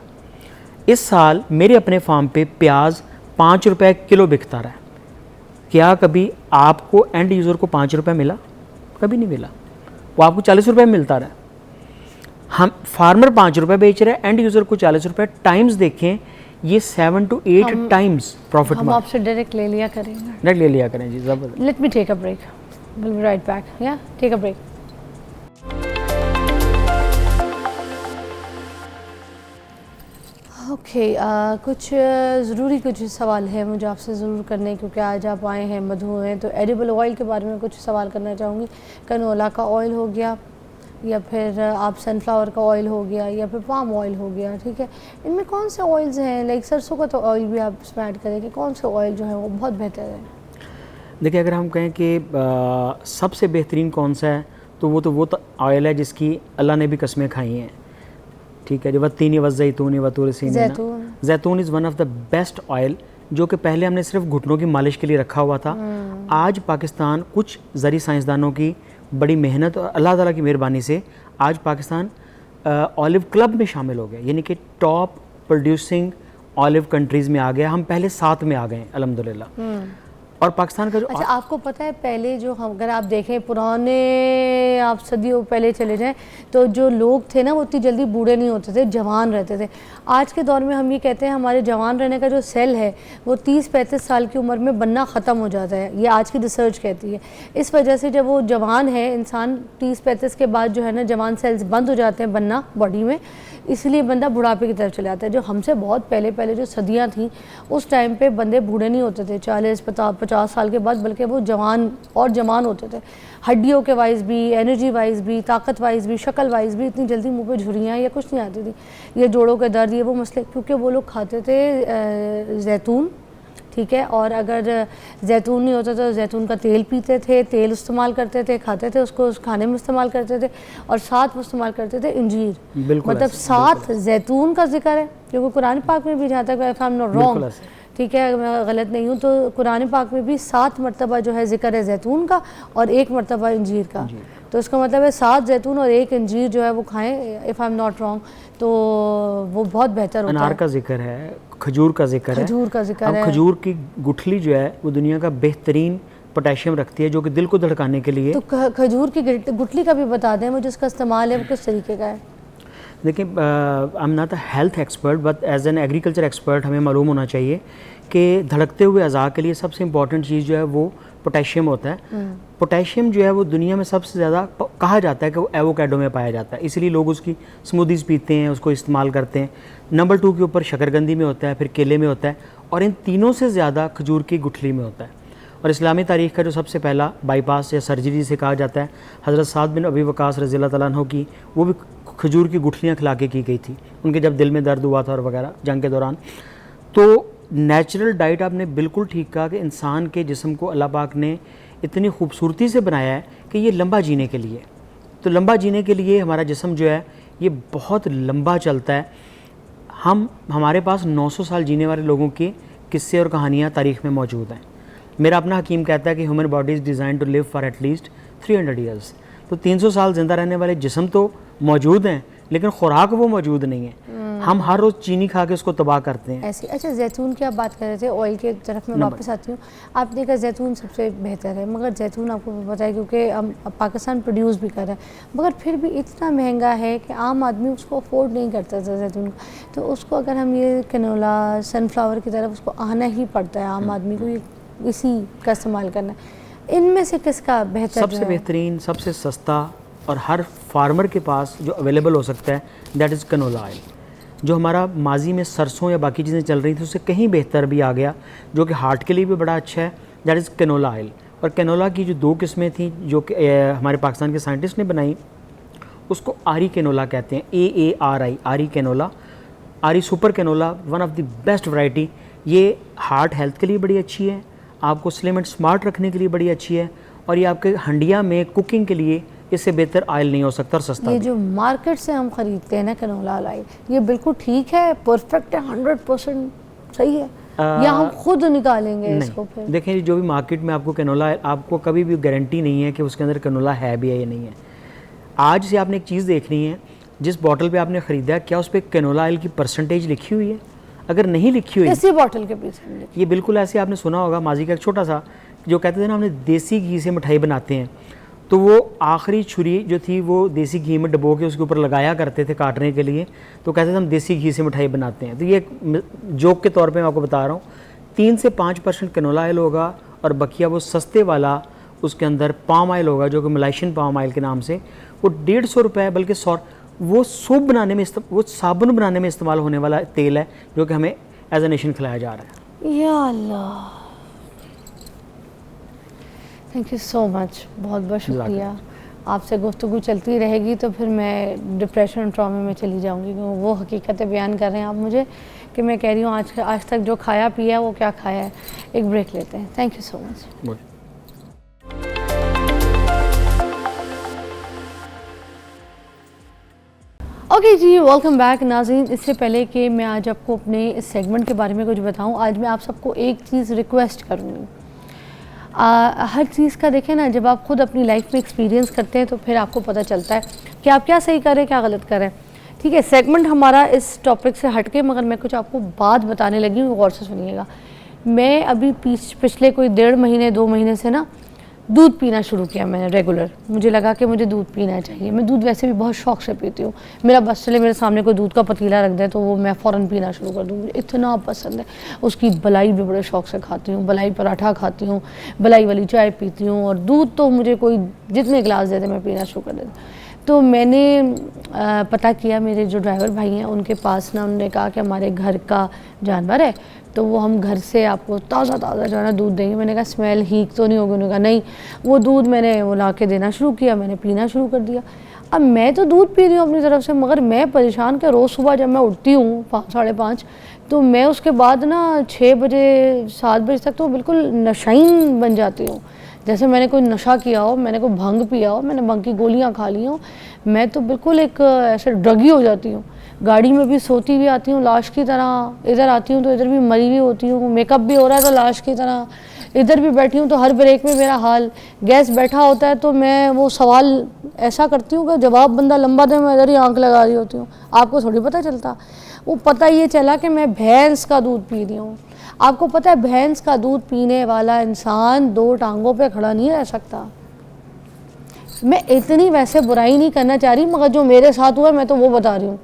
इस साल मेरे अपने फार्म पे प्याज 5 रुपये किलो बिकता रहा है। क्या कभी आपको एंड यूज़र को 5 रुपये मिला? कभी नहीं मिला। वो आपको 40 रुपये मिलता रहा। हम फार्मर 5 रुपये बेच रहे हैं, एंड यूज़र को 40 रुपये। टाइम्स देखें, ये 7 to 8 टाइम्स प्रॉफिट। हम आपसे डायरेक्ट ले लिया करेंगे, डायरेक्ट ले लिया करें जी। ज़बरदस्त। Let me take a break, will be right back. या टेक अ ब्रेक। ओके, कुछ ज़रूरी कुछ सवाल है मुझे आपसे ज़रूर करने, क्योंकि आज आप आए हैं, मधु हैं, तो एडिबल ऑयल के बारे में कुछ सवाल करना चाहूँगी। कनोला का ऑयल हो गया, या फिर आप सनफ्लावर का ऑयल हो गया, या फिर पाम ऑयल हो गया, ठीक है। इनमें कौन से ऑयल्स हैं? लाइक सरसों का तो ऑयल भी आप इसमें ऐड करें कि कौन से ऑयल जो है वो बहुत बेहतर है? देखिए, अगर हम कहें कि सबसे बेहतरीन कौन सा है तो वो ऑयल है जिसकी अल्लाह ने भी कस्में खाई हैं, ठीक है। जो वत्तीनी वज़ैतून वतूर सीन, जैतून is one of the best oil, जो कि पहले हमने सिर्फ घुटनों की मालिश के लिए रखा हुआ था। आज पाकिस्तान कुछ ज़री साइंसदानों की बड़ी मेहनत और अल्लाह ताला की मेहरबानी से आज पाकिस्तान ऑलिव क्लब में शामिल हो गया, यानी कि टॉप प्रोड्यूसिंग ऑलिव कंट्रीज़ में आ गया। हम पहले 7 में आ गए अल्हम्दुलिल्लाह। और पाकिस्तान का जो अच्छा, आपको पता है पहले जो हम अगर आप देखें पुराने, आप सदियों पहले चले जाएं तो जो लोग थे ना वो इतनी जल्दी बूढ़े नहीं होते थे, जवान रहते थे। आज के दौर में हम ये कहते हैं हमारे जवान रहने का जो सेल है वो 30-35 साल की उम्र में बनना ख़त्म हो जाता है, ये आज की रिसर्च कहती है। इस वजह से जब वो जवान है इंसान 30-35 के बाद जो है ना जवान सेल्स बंद हो जाते हैं बनना बॉडी में, इसलिए बंदा बुढ़ापे की तरफ चले जाता है। जो हमसे बहुत पहले पहले जो सदियां थी उस टाइम पे बंदे बूढ़े नहीं होते थे 40-50 साल के बाद, बल्कि वो जवान और जवान होते थे, हड्डियों के वाइज भी, एनर्जी वाइज भी, ताकत वाइज भी, शक्ल वाइज भी। इतनी जल्दी मुंह पे झुर्रियाँ या कुछ नहीं आती थी, ये जोड़ों के दर्द, ये वो मसले, क्योंकि वो लोग खाते थे जैतून, ठीक है। और अगर जैतून नहीं होता तो जैतून का तेल पीते थे, तेल इस्तेमाल करते थे, खाते थे उसको, उस खाने में इस्तेमाल करते थे। और साथ वो इस्तेमाल करते थे इंजीर, मतलब साथ जैतून का जिक्र है, क्योंकि कुरान पाक में भी जहाँ तक आई एम नॉट रॉन्ग, ठीक है, मैं गलत नहीं हूँ, तो कुरान पाक में भी 7 मरतबा जो है जिक्र है जैतून का और 1 मरतबा इंजीर का। तो इसका मतलब है 7 जैतून और 1 इंजीर जो है वो खाएं, if I am not wrong, तो वो बहुत बेहतर होता है। अनार का जिक्र है, खजूर का जिक्र है, खजूर का जिक्र है। खजूर की गुठली जो है वो दुनिया का बेहतरीन पोटेशियम रखती है, जो कि दिल को धड़काने के लिए। तो खजूर की गुठली का भी बता दें मुझे, इसका इस्तेमाल है वो किस तरीके का है? देखिए, I am not a health expert but as an agriculture expert हमें मालूम होना चाहिए कि धड़कते हुए अज़ा के लिए सबसे इम्पॉर्टेंट चीज़ जो है वो पोटेशियम होता है। पोटेशियम जो है वो दुनिया में सबसे ज़्यादा कहा जाता है कि वो एवोकाडो में पाया जाता है, इसीलिए लोग उसकी स्मूदीज़ पीते हैं, उसको इस्तेमाल करते हैं। नंबर 2 के ऊपर शकरकंदी में होता है, फिर केले में होता है, और इन तीनों से ज़्यादा खजूर की गुठली में होता है। और इस्लामी तारीख़ का जो सबसे पहला बाईपास या सर्जरी से कहा जाता है, हज़रत साद बिन अबी वक़ास रज़ियल्लाहु तआला अन्हु की, वो भी खजूर की गुठलियाँ खिला के की गई थी उनके, जब दिल में दर्द हुआ था और वगैरह जंग के दौरान। तो नेचुरल डाइट, आपने बिल्कुल ठीक कहा कि इंसान के जिस्म को अल्लाह पाक ने इतनी खूबसूरती से बनाया है कि ये लंबा जीने के लिए, तो लंबा जीने के लिए हमारा जिस्म जो है ये बहुत लंबा चलता है। हमारे पास 900 साल जीने वाले लोगों के किस्से और कहानियाँ तारीख़ में मौजूद हैं। मेरा अपना हकीम कहता है कि human body is design to live for at least 300 years. तो 300 साल ज़िंदा रहने वाले जिस्म तो मौजूद हैं, लेकिन खुराक वो मौजूद नहीं है। हम हर रोज़ चीनी खा के उसको तबाह करते हैं ऐसे। अच्छा, जैतून की आप बात कर रहे थे, ऑयल के तरफ मैं वापस आती हूँ। आपने कहा जैतून सबसे बेहतर है, मगर जैतून आपको पता है क्योंकि हम पाकिस्तान प्रोड्यूस भी कर रहा है, मगर फिर भी इतना महंगा है कि आम आदमी उसको अफोर्ड नहीं करता था जैतून का। तो उसको अगर हम ये कैनोला, सनफ्लावर की तरफ उसको आना ही पड़ता है आम आदमी को, इसी का इस्तेमाल करना। इनमें से किसका बेहतर? सबसे बेहतरीन, सबसे सस्ता और हर फार्मर के पास जो अवेलेबल हो सकता है, दैट इज़ कैनोला ऑयल। जो हमारा माजी में सरसों या बाकी चीज़ें चल रही थी उससे कहीं बेहतर भी आ गया, जो कि हार्ट के लिए भी बड़ा अच्छा है, दैट इज़ कैनोला ऑयल। और कैनोला की जो 2 किस्में थी जो कि हमारे पाकिस्तान के साइंटिस्ट ने बनाई, उसको आरी कैनोला कहते हैं, AARI, AARI canola, AARI super canola, one of the best variety. ये हार्ट हेल्थ के लिए बड़ी अच्छी है, आपको स्लिम एंड स्मार्ट रखने के लिए बड़ी अच्छी है, और ये आपके हंडिया में कुकिंग के लिए इससे बेहतर ऑयल नहीं हो सकता और सस्ता। ये जो मार्केट से हम ख़रीदते हैं ना कैनोला ऑयल, ये बिल्कुल ठीक है, परफेक्ट है, 100% सही है, या हम खुद निकालेंगे इसको? फिर देखें, जो भी मार्केट में आपको कैनोला, आपको कभी भी गारंटी नहीं है कि उसके अंदर कैनोला है भी है या नहीं है। आज से आपने एक चीज़ देखनी है, जिस बॉटल पे आपने ख़रीदा है क्या उस पर कैनोला ऑयल की परसेंटेज लिखी हुई है? अगर नहीं लिखी हुई, इसी बॉटल के पीछे ये बिल्कुल ऐसे आपने सुना होगा माजी का एक छोटा सा, जो कहते थे ना हमने देसी घी से मिठाई बनाते हैं, तो वो आखिरी छुरी जो थी वो देसी घी में डबो के उसके ऊपर लगाया करते थे काटने के लिए, तो कहते थे हम देसी घी से मिठाई बनाते हैं। तो ये जोक के तौर पे मैं आपको बता रहा हूँ, 3 से 5% कैनोला ऑयल होगा, और बकिया वो सस्ते वाला उसके अंदर पाम ऑयल होगा, जो कि मलाइशियन पाम ऑयल के नाम से, वो 150 रुपये बल्कि 100, वो सूप बनाने में, वो साबुन बनाने में इस्तेमाल होने वाला तेल है, जो कि हमें एज ए नेशन खिलाया जा रहा है। या अल्लाह, थैंक यू सो मच, बहुत बहुत शुक्रिया। आपसे गुफ्तगू चलती रहेगी तो फिर मैं डिप्रेशन और ट्रॉमे में चली जाऊंगी, क्योंकि वो हकीकतें बयान कर रहे हैं आप मुझे कि मैं कह रही हूँ आज तक जो खाया पिया वो क्या खाया है। एक ब्रेक लेते हैं। Thank you so much. Okay जी, वेलकम बैक नाज़रीन। इससे पहले कि मैं आज आपको अपने इस सेगमेंट के बारे में कुछ बताऊं, आज मैं आप सबको एक चीज़ रिक्वेस्ट करूंगी। हर चीज़ का देखें ना, जब आप खुद अपनी लाइफ में एक्सपीरियंस करते हैं तो फिर आपको पता चलता है कि आप क्या सही करें, क्या गलत करें। ठीक है, सेगमेंट हमारा इस टॉपिक से हटके, मगर मैं कुछ आपको बात बताने लगी हूँ, गौर से सुनिएगा। मैं अभी पिछले कोई 1.5 महीने 2 महीने से ना दूध पीना शुरू किया मैंने रेगुलर। मुझे लगा कि मुझे दूध पीना चाहिए। मैं दूध वैसे भी बहुत शौक से पीती हूँ। मेरा बस चले मेरे सामने कोई दूध का पतीला रख दे तो वो मैं फ़ौरन पीना शुरू कर दूँ। मुझे इतना पसंद है। उसकी मलाई भी बड़े शौक से खाती हूँ, मलाई पराठा खाती हूँ, मलाई वाली चाय पीती हूँ, और दूध तो मुझे कोई जितने गिलास दे दे मैं पीना शुरू कर देती। तो मैंने पता किया, मेरे जो ड्राइवर भाई हैं उनके पास ना, उन्होंने कहा कि हमारे घर का जानवर है तो वो हम घर से आपको ताज़ा जो है ना दूध देंगे। मैंने कहा स्मेल हीक तो नहीं होगी? उन्होंने कहा नहीं। वो दूध मैंने वो ला के देना शुरू किया, मैंने पीना शुरू कर दिया। अब मैं तो दूध पी रही हूँ अपनी तरफ से, मगर मैं परेशान कि रोज़ सुबह जब मैं उठती हूँ 5-5:30 तो मैं उसके बाद ना 6 बजे 7 बजे तक तो बिल्कुल नशाइन बन जाती हूँ, जैसे मैंने कोई नशा किया हो, मैंने कोई भंग पिया हो, मैंने भंग की गोलियाँ खा ली हो। मैं तो बिल्कुल एक ऐसे ड्रगी हो जाती हूँ। गाड़ी में भी सोती भी आती हूँ लाश की तरह, इधर आती हूँ तो इधर भी मरी हुई होती हूँ, मेकअप भी हो रहा है तो लाश की तरह, इधर भी बैठी हूँ तो हर ब्रेक में मेरा हाल। गैस बैठा होता है तो मैं वो सवाल ऐसा करती हूँ कि जवाब बंदा लंबा दे, मैं इधर ही आंख लगा रही होती हूँ। आपको थोड़ी पता चलता। वो पता ये चला कि मैं भैंस का दूध पी रही हूँ। आपको पता है भैंस का दूध पीने वाला इंसान 2 टांगों पे खड़ा नहीं रह सकता। मैं इतनी वैसे बुराई नहीं करना चाह रही, मगर जो मेरे साथ हुआ मैं तो वो बता रही हूँ।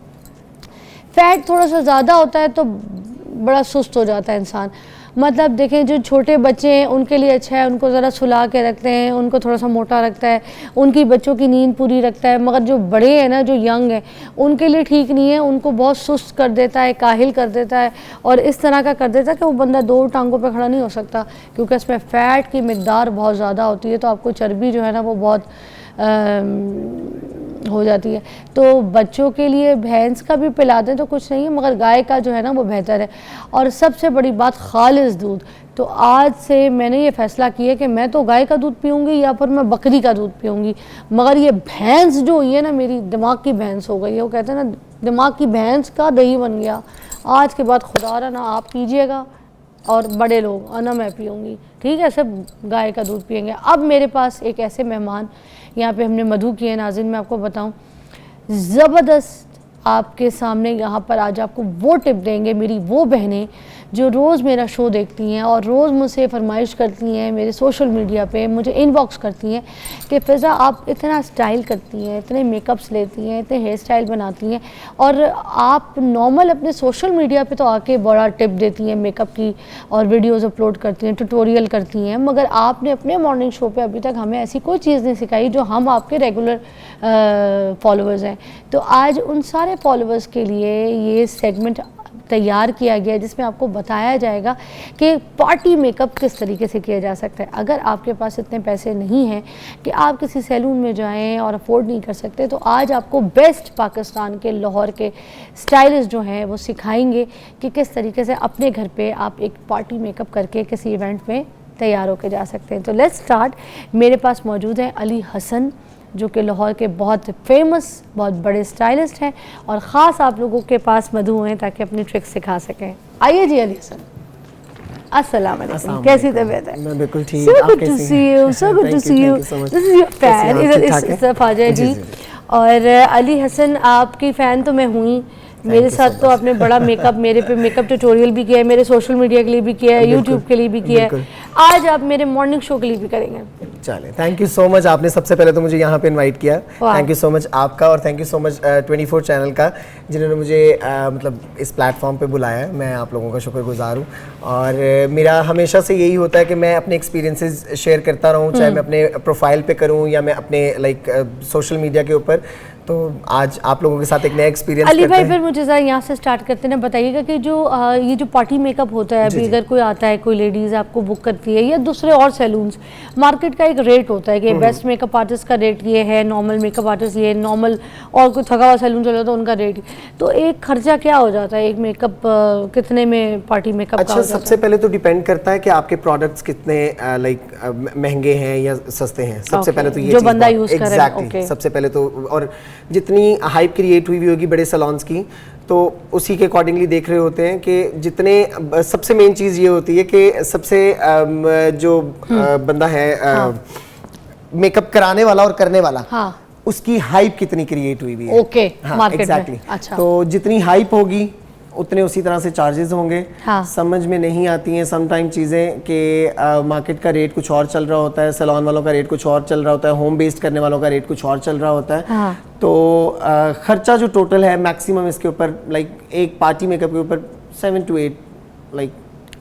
फैट थोड़ा सा ज़्यादा होता है तो बड़ा सुस्त हो जाता है इंसान। मतलब देखें, जो छोटे बच्चे हैं उनके लिए अच्छा है, उनको ज़रा सुला के रखते हैं, उनको थोड़ा सा मोटा रखता है, उनकी बच्चों की नींद पूरी रखता है। मगर जो बड़े हैं ना, जो यंग हैं, उनके लिए ठीक नहीं है, उनको बहुत सुस्त कर देता है, काहिल कर देता है, और इस तरह का कर देता है कि वो बंदा 2 टांगों पे खड़ा नहीं हो सकता, क्योंकि इसमें फ़ैट की मिकदार बहुत ज़्यादा होती है। तो आपको चर्बी जो है ना वो बहुत हो जाती है। तो बच्चों के लिए भैंस का भी पिला दें तो कुछ नहीं है, मगर गाय का जो है ना वो बेहतर है। और सबसे बड़ी बात, खालिस दूध। तो आज से मैंने ये फ़ैसला किया कि मैं तो गाय का दूध पीऊँगी या फिर मैं बकरी का दूध पीऊँगी, मगर ये भैंस जो हुई है ना, मेरी दिमाग की भैंस हो गई है। वो कहते हैं ना, दिमाग की भैंस का दही बन गया। आज के बाद खुदा ना आप पीजिएगा और बड़े लोग, और ना मैं पीऊँगी, ठीक है? सब गाय का दूध पियेंगे। अब मेरे पास एक ऐसे मेहमान यहाँ पे हमने मधु किए नाज़रीन, मैं आपको बताऊँ, ज़बरदस्त आपके सामने यहाँ पर आज आपको वो टिप देंगे मेरी वो बहनें जो रोज़ मेरा शो देखती हैं और रोज़ मुझसे फरमाइश करती हैं, मेरे सोशल मीडिया पे मुझे इनबॉक्स करती हैं कि फ़िज़ा आप इतना स्टाइल करती हैं, इतने मेकअप्स लेती हैं, इतने हेयर स्टाइल बनाती हैं, और आप नॉर्मल अपने सोशल मीडिया पे तो आके बड़ा टिप देती हैं मेकअप की और वीडियोज़ अपलोड करती हैं, ट्यूटोरियल करती हैं, मगर आपने अपने मॉर्निंग शो पे अभी तक हमें ऐसी कोई चीज़ नहीं सिखाई जो हम आपके रेगुलर फॉलोअर्स हैं। तो आज उन सारे फॉलोअर्स के लिए ये सेगमेंट तैयार किया गया है जिसमें आपको बताया जाएगा कि पार्टी मेकअप किस तरीके से किया जा सकता है। अगर आपके पास इतने पैसे नहीं हैं कि आप किसी सैलून में जाएं और अफोर्ड नहीं कर सकते, तो आज आपको बेस्ट पाकिस्तान के लाहौर के स्टाइलिस्ट जो हैं वो सिखाएंगे कि किस तरीके से अपने घर पे आप एक पार्टी मेकअप करके किसी इवेंट में तैयार होकर जा सकते हैं। तो लेट्स स्टार्ट। मेरे पास मौजूद हैं अली हसन, जो कि लाहौर के बहुत फेमस, बहुत बड़े स्टाइलिस्ट हैं, और ख़ास आप लोगों के पास मधु हैं ताकि अपनी ट्रिक्स सिखा सकें। आइए जी अली हसन। अस्सलाम वालेकुम, कैसी तबीयत है? मैं बिल्कुल ठीक। So good to see you, so good to see you. This is your fan. इधर इस तरफ आ जाए जी। और अली हसन, आपकी फ़ैन तो मैं हुई, मेरे साथ तो आपने बड़ा मेकअप, मेरे पे मेकअप ट्यूटोरियल भी किया है, मेरे सोशल मीडिया के लिए भी किया है, यूट्यूब के लिए भी किया है, आज आप मेरे मॉर्निंग शो के लिए भी करेंगे। चले, थैंक यू सो मच। आपने सबसे पहले तो मुझे यहाँ पे इनवाइट किया, थैंक यू सो मच आपका, और thank you so much 24 channel का जिन्होंने मुझे मतलब इस प्लेटफॉर्म पे बुलाया है। मैं आप लोगों का शुक्रगुजार हूँ, और मेरा हमेशा से यही होता है कि मैं अपने एक्सपीरियंसेस शेयर करता रहूँ, चाहे मैं अपने प्रोफाइल पे करूँ या मैं अपने सोशल मीडिया के ऊपर। तो आज आप लोगों के साथ एक नया एक्सपीरियंस अली भाई, फिर मुझे ज़रा यहाँ से स्टार्ट करते हैं, बताइएगा कि जो ये जो पार्टी मेकअप होता है, अभी अगर कोई आता है, कोई लेडीज़ आपको बुक करती है या दूसरे और सैलून्स, मार्केट का एक रेट होता है कि बेस्ट मेकअप आर्टिस्ट का रेट ये है, नॉर्मल मेकअप आर्टिस्ट ये, नॉर्मल और कोई थका हुआ सैलून चलो तो उनका रेट। तो एक खर्चा क्या हो जाता है, एक मेकअप कितने में पार्टी मेकअप का? सबसे पहले तो डिपेंड करता है कि आपके प्रोडक्ट्स कितने महंगे हैं या सस्ते हैं। सबसे पहले तो ये जो बंदा यूज़ कर रहा है, सबसे पहले तो, और जितनी हाइप क्रिएट हुई होगी बड़े सैलून्स की, तो उसी के अकॉर्डिंगली देख रहे होते हैं कि जितने, सबसे मेन चीज़ ये होती है कि सबसे जो बंदा है मेकअप कराने वाला और करने वाला, उसकी हाइप कितनी क्रिएट हुई है। ओके, मार्केट में। एग्जैक्टली। अच्छा। तो जितनी हाइप होगी उतने उसी तरह से चार्जेस होंगे। हाँ। समझ में नहीं आती हैं समटाइम चीज़ें कि मार्केट का रेट कुछ और चल रहा होता है, सैलून वालों का रेट कुछ और चल रहा होता है, होम बेस्ड करने वालों का रेट कुछ और चल रहा होता है। हाँ। तो खर्चा जो टोटल है मैक्सिमम इसके ऊपर लाइक एक पार्टी मेकअप के ऊपर 7 to 8 लाइक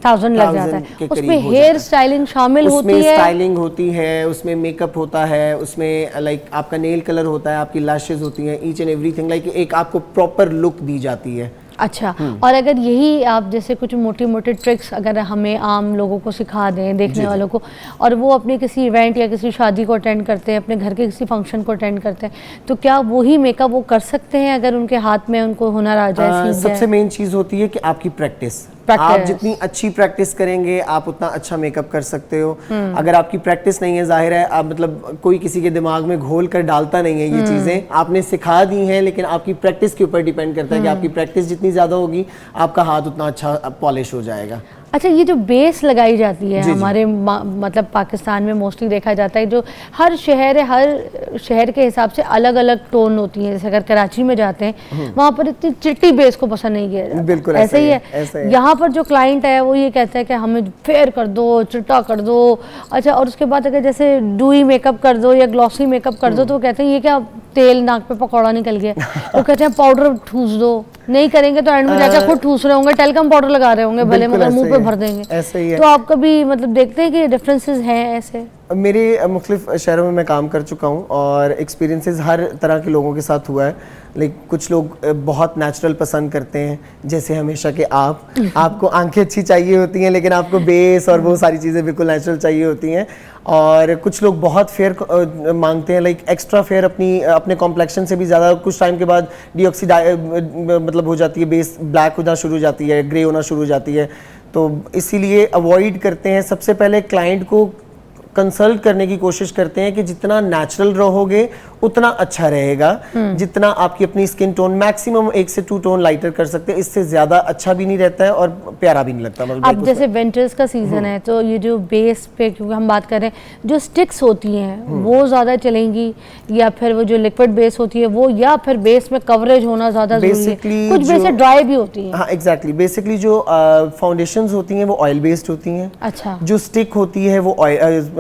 1000 लग जाता है। के उसमें करीब हो हेयर जाता है। स्टाइलिंग शामिल उसमें होती है। स्टाइलिंग होती है, उसमें मेकअप होता है, उसमें लाइक आपका नेल कलर होता है, आपकी लैशेज होती हैं, ईच एंड एवरीथिंग लाइक एक आपको प्रॉपर लुक दी जाती है। अच्छा, और अगर यही आप जैसे कुछ मोटी मोटी ट्रिक्स अगर हमें आम लोगों को सिखा दें, देखने वालों को, और वो अपने किसी इवेंट या किसी शादी को अटेंड करते हैं, अपने घर के किसी फंक्शन को अटेंड करते हैं, तो क्या वही मेकअप वो कर सकते हैं अगर उनके हाथ में उनको हुनर आ जाए, सीख जाए? सबसे मेन चीज़ होती है कि आपकी प्रैक्टिस। आप जितनी अच्छी प्रैक्टिस करेंगे आप उतना अच्छा मेकअप कर सकते हो। अगर आपकी प्रैक्टिस नहीं है, जाहिर है आप मतलब कोई किसी के दिमाग में घोल कर डालता नहीं है ये चीज़ें, आपने सिखा दी हैं, लेकिन आपकी प्रैक्टिस के ऊपर डिपेंड करता है कि आपकी प्रैक्टिस जितनी ज़्यादा होगी आपका हाथ उतना अच्छा पॉलिश हो जाएगा। अच्छा, ये जो बेस लगाई जाती है जी, हमारे मतलब पाकिस्तान में मोस्टली देखा जाता है, जो हर शहर है, हर शहर के हिसाब से अलग अलग टोन होती है। जैसे अगर कराची में जाते हैं वहाँ पर इतनी चिट्टी बेस को पसंद नहीं किया जाता। बिल्कुल ऐसे ही है। यहाँ पर जो क्लाइंट है वो ये कहता है कि हमें फेयर कर दो, चिट्टा कर दो। अच्छा, और उसके बाद अगर जैसे डूई मेकअप कर दो या ग्लॉसी मेकअप कर दो तो कहते हैं ये क्या तेल नाक पे पकौड़ा निकल गया। वो कहते हैं पाउडर ठूस दो, नहीं करेंगे तो एंड में जाकर खुद ठूस रहे होंगे, टेलकम पाउडर लगा रहे होंगे भले, मगर मुंह पे भर देंगे। ऐसे ही है। तो आप कभी मतलब देखते हैं कि डिफरेंसेस हैं ऐसे? मेरे मुख्तलिफ शहरों में मैं काम कर चुका हूँ और एक्सपीरियंसेस हर तरह के लोगों के साथ हुआ है। लाइक कुछ लोग बहुत नेचुरल पसंद करते हैं, जैसे हमेशा के आपको आंखें अच्छी चाहिए होती हैं लेकिन आपको बेस और वो सारी चीज़ें बिल्कुल नेचुरल चाहिए होती हैं। और कुछ लोग बहुत फेयर मांगते हैं, लाइक एक्स्ट्रा फेयर अपने कॉम्प्लेक्शन से भी ज़्यादा। कुछ टाइम के बाद मतलब हो जाती है, बेस ब्लैक होना शुरू हो जाती है, ग्रे होना शुरू हो जाती है। तो इसीलिए अवॉइड करते हैं। सबसे पहले क्लाइंट को कंसल्ट करने की कोशिश करते हैं कि जितना नेचुरल रहोगे उतना अच्छा रहेगा। जितना आपकी अपनी स्किन टोन मैक्सिमम 1 से 2 टोन लाइटर कर सकते हैं, इससे ज्यादा अच्छा भी नहीं रहता है और प्यारा भी नहीं लगता। अब जैसे विंटर्स का सीजन है तो ये जो बेस पे क्योंकि हम बात कर रहे हैं, जो स्टिक्स होती हैं वो ज्यादा चलेंगी या फिर वो जो लिक्विड बेस होती है वो, या फिर बेस में कवरेज होना ज्यादा जरूरी है? कुछ बेसें ड्राई भी होती हैं। हाँ एग्जैक्टली। बेसिकली जो फाउंडेशंस होती हैं वो ऑयल बेस्ड होती हैं। अच्छा। जो स्टिक होती है वो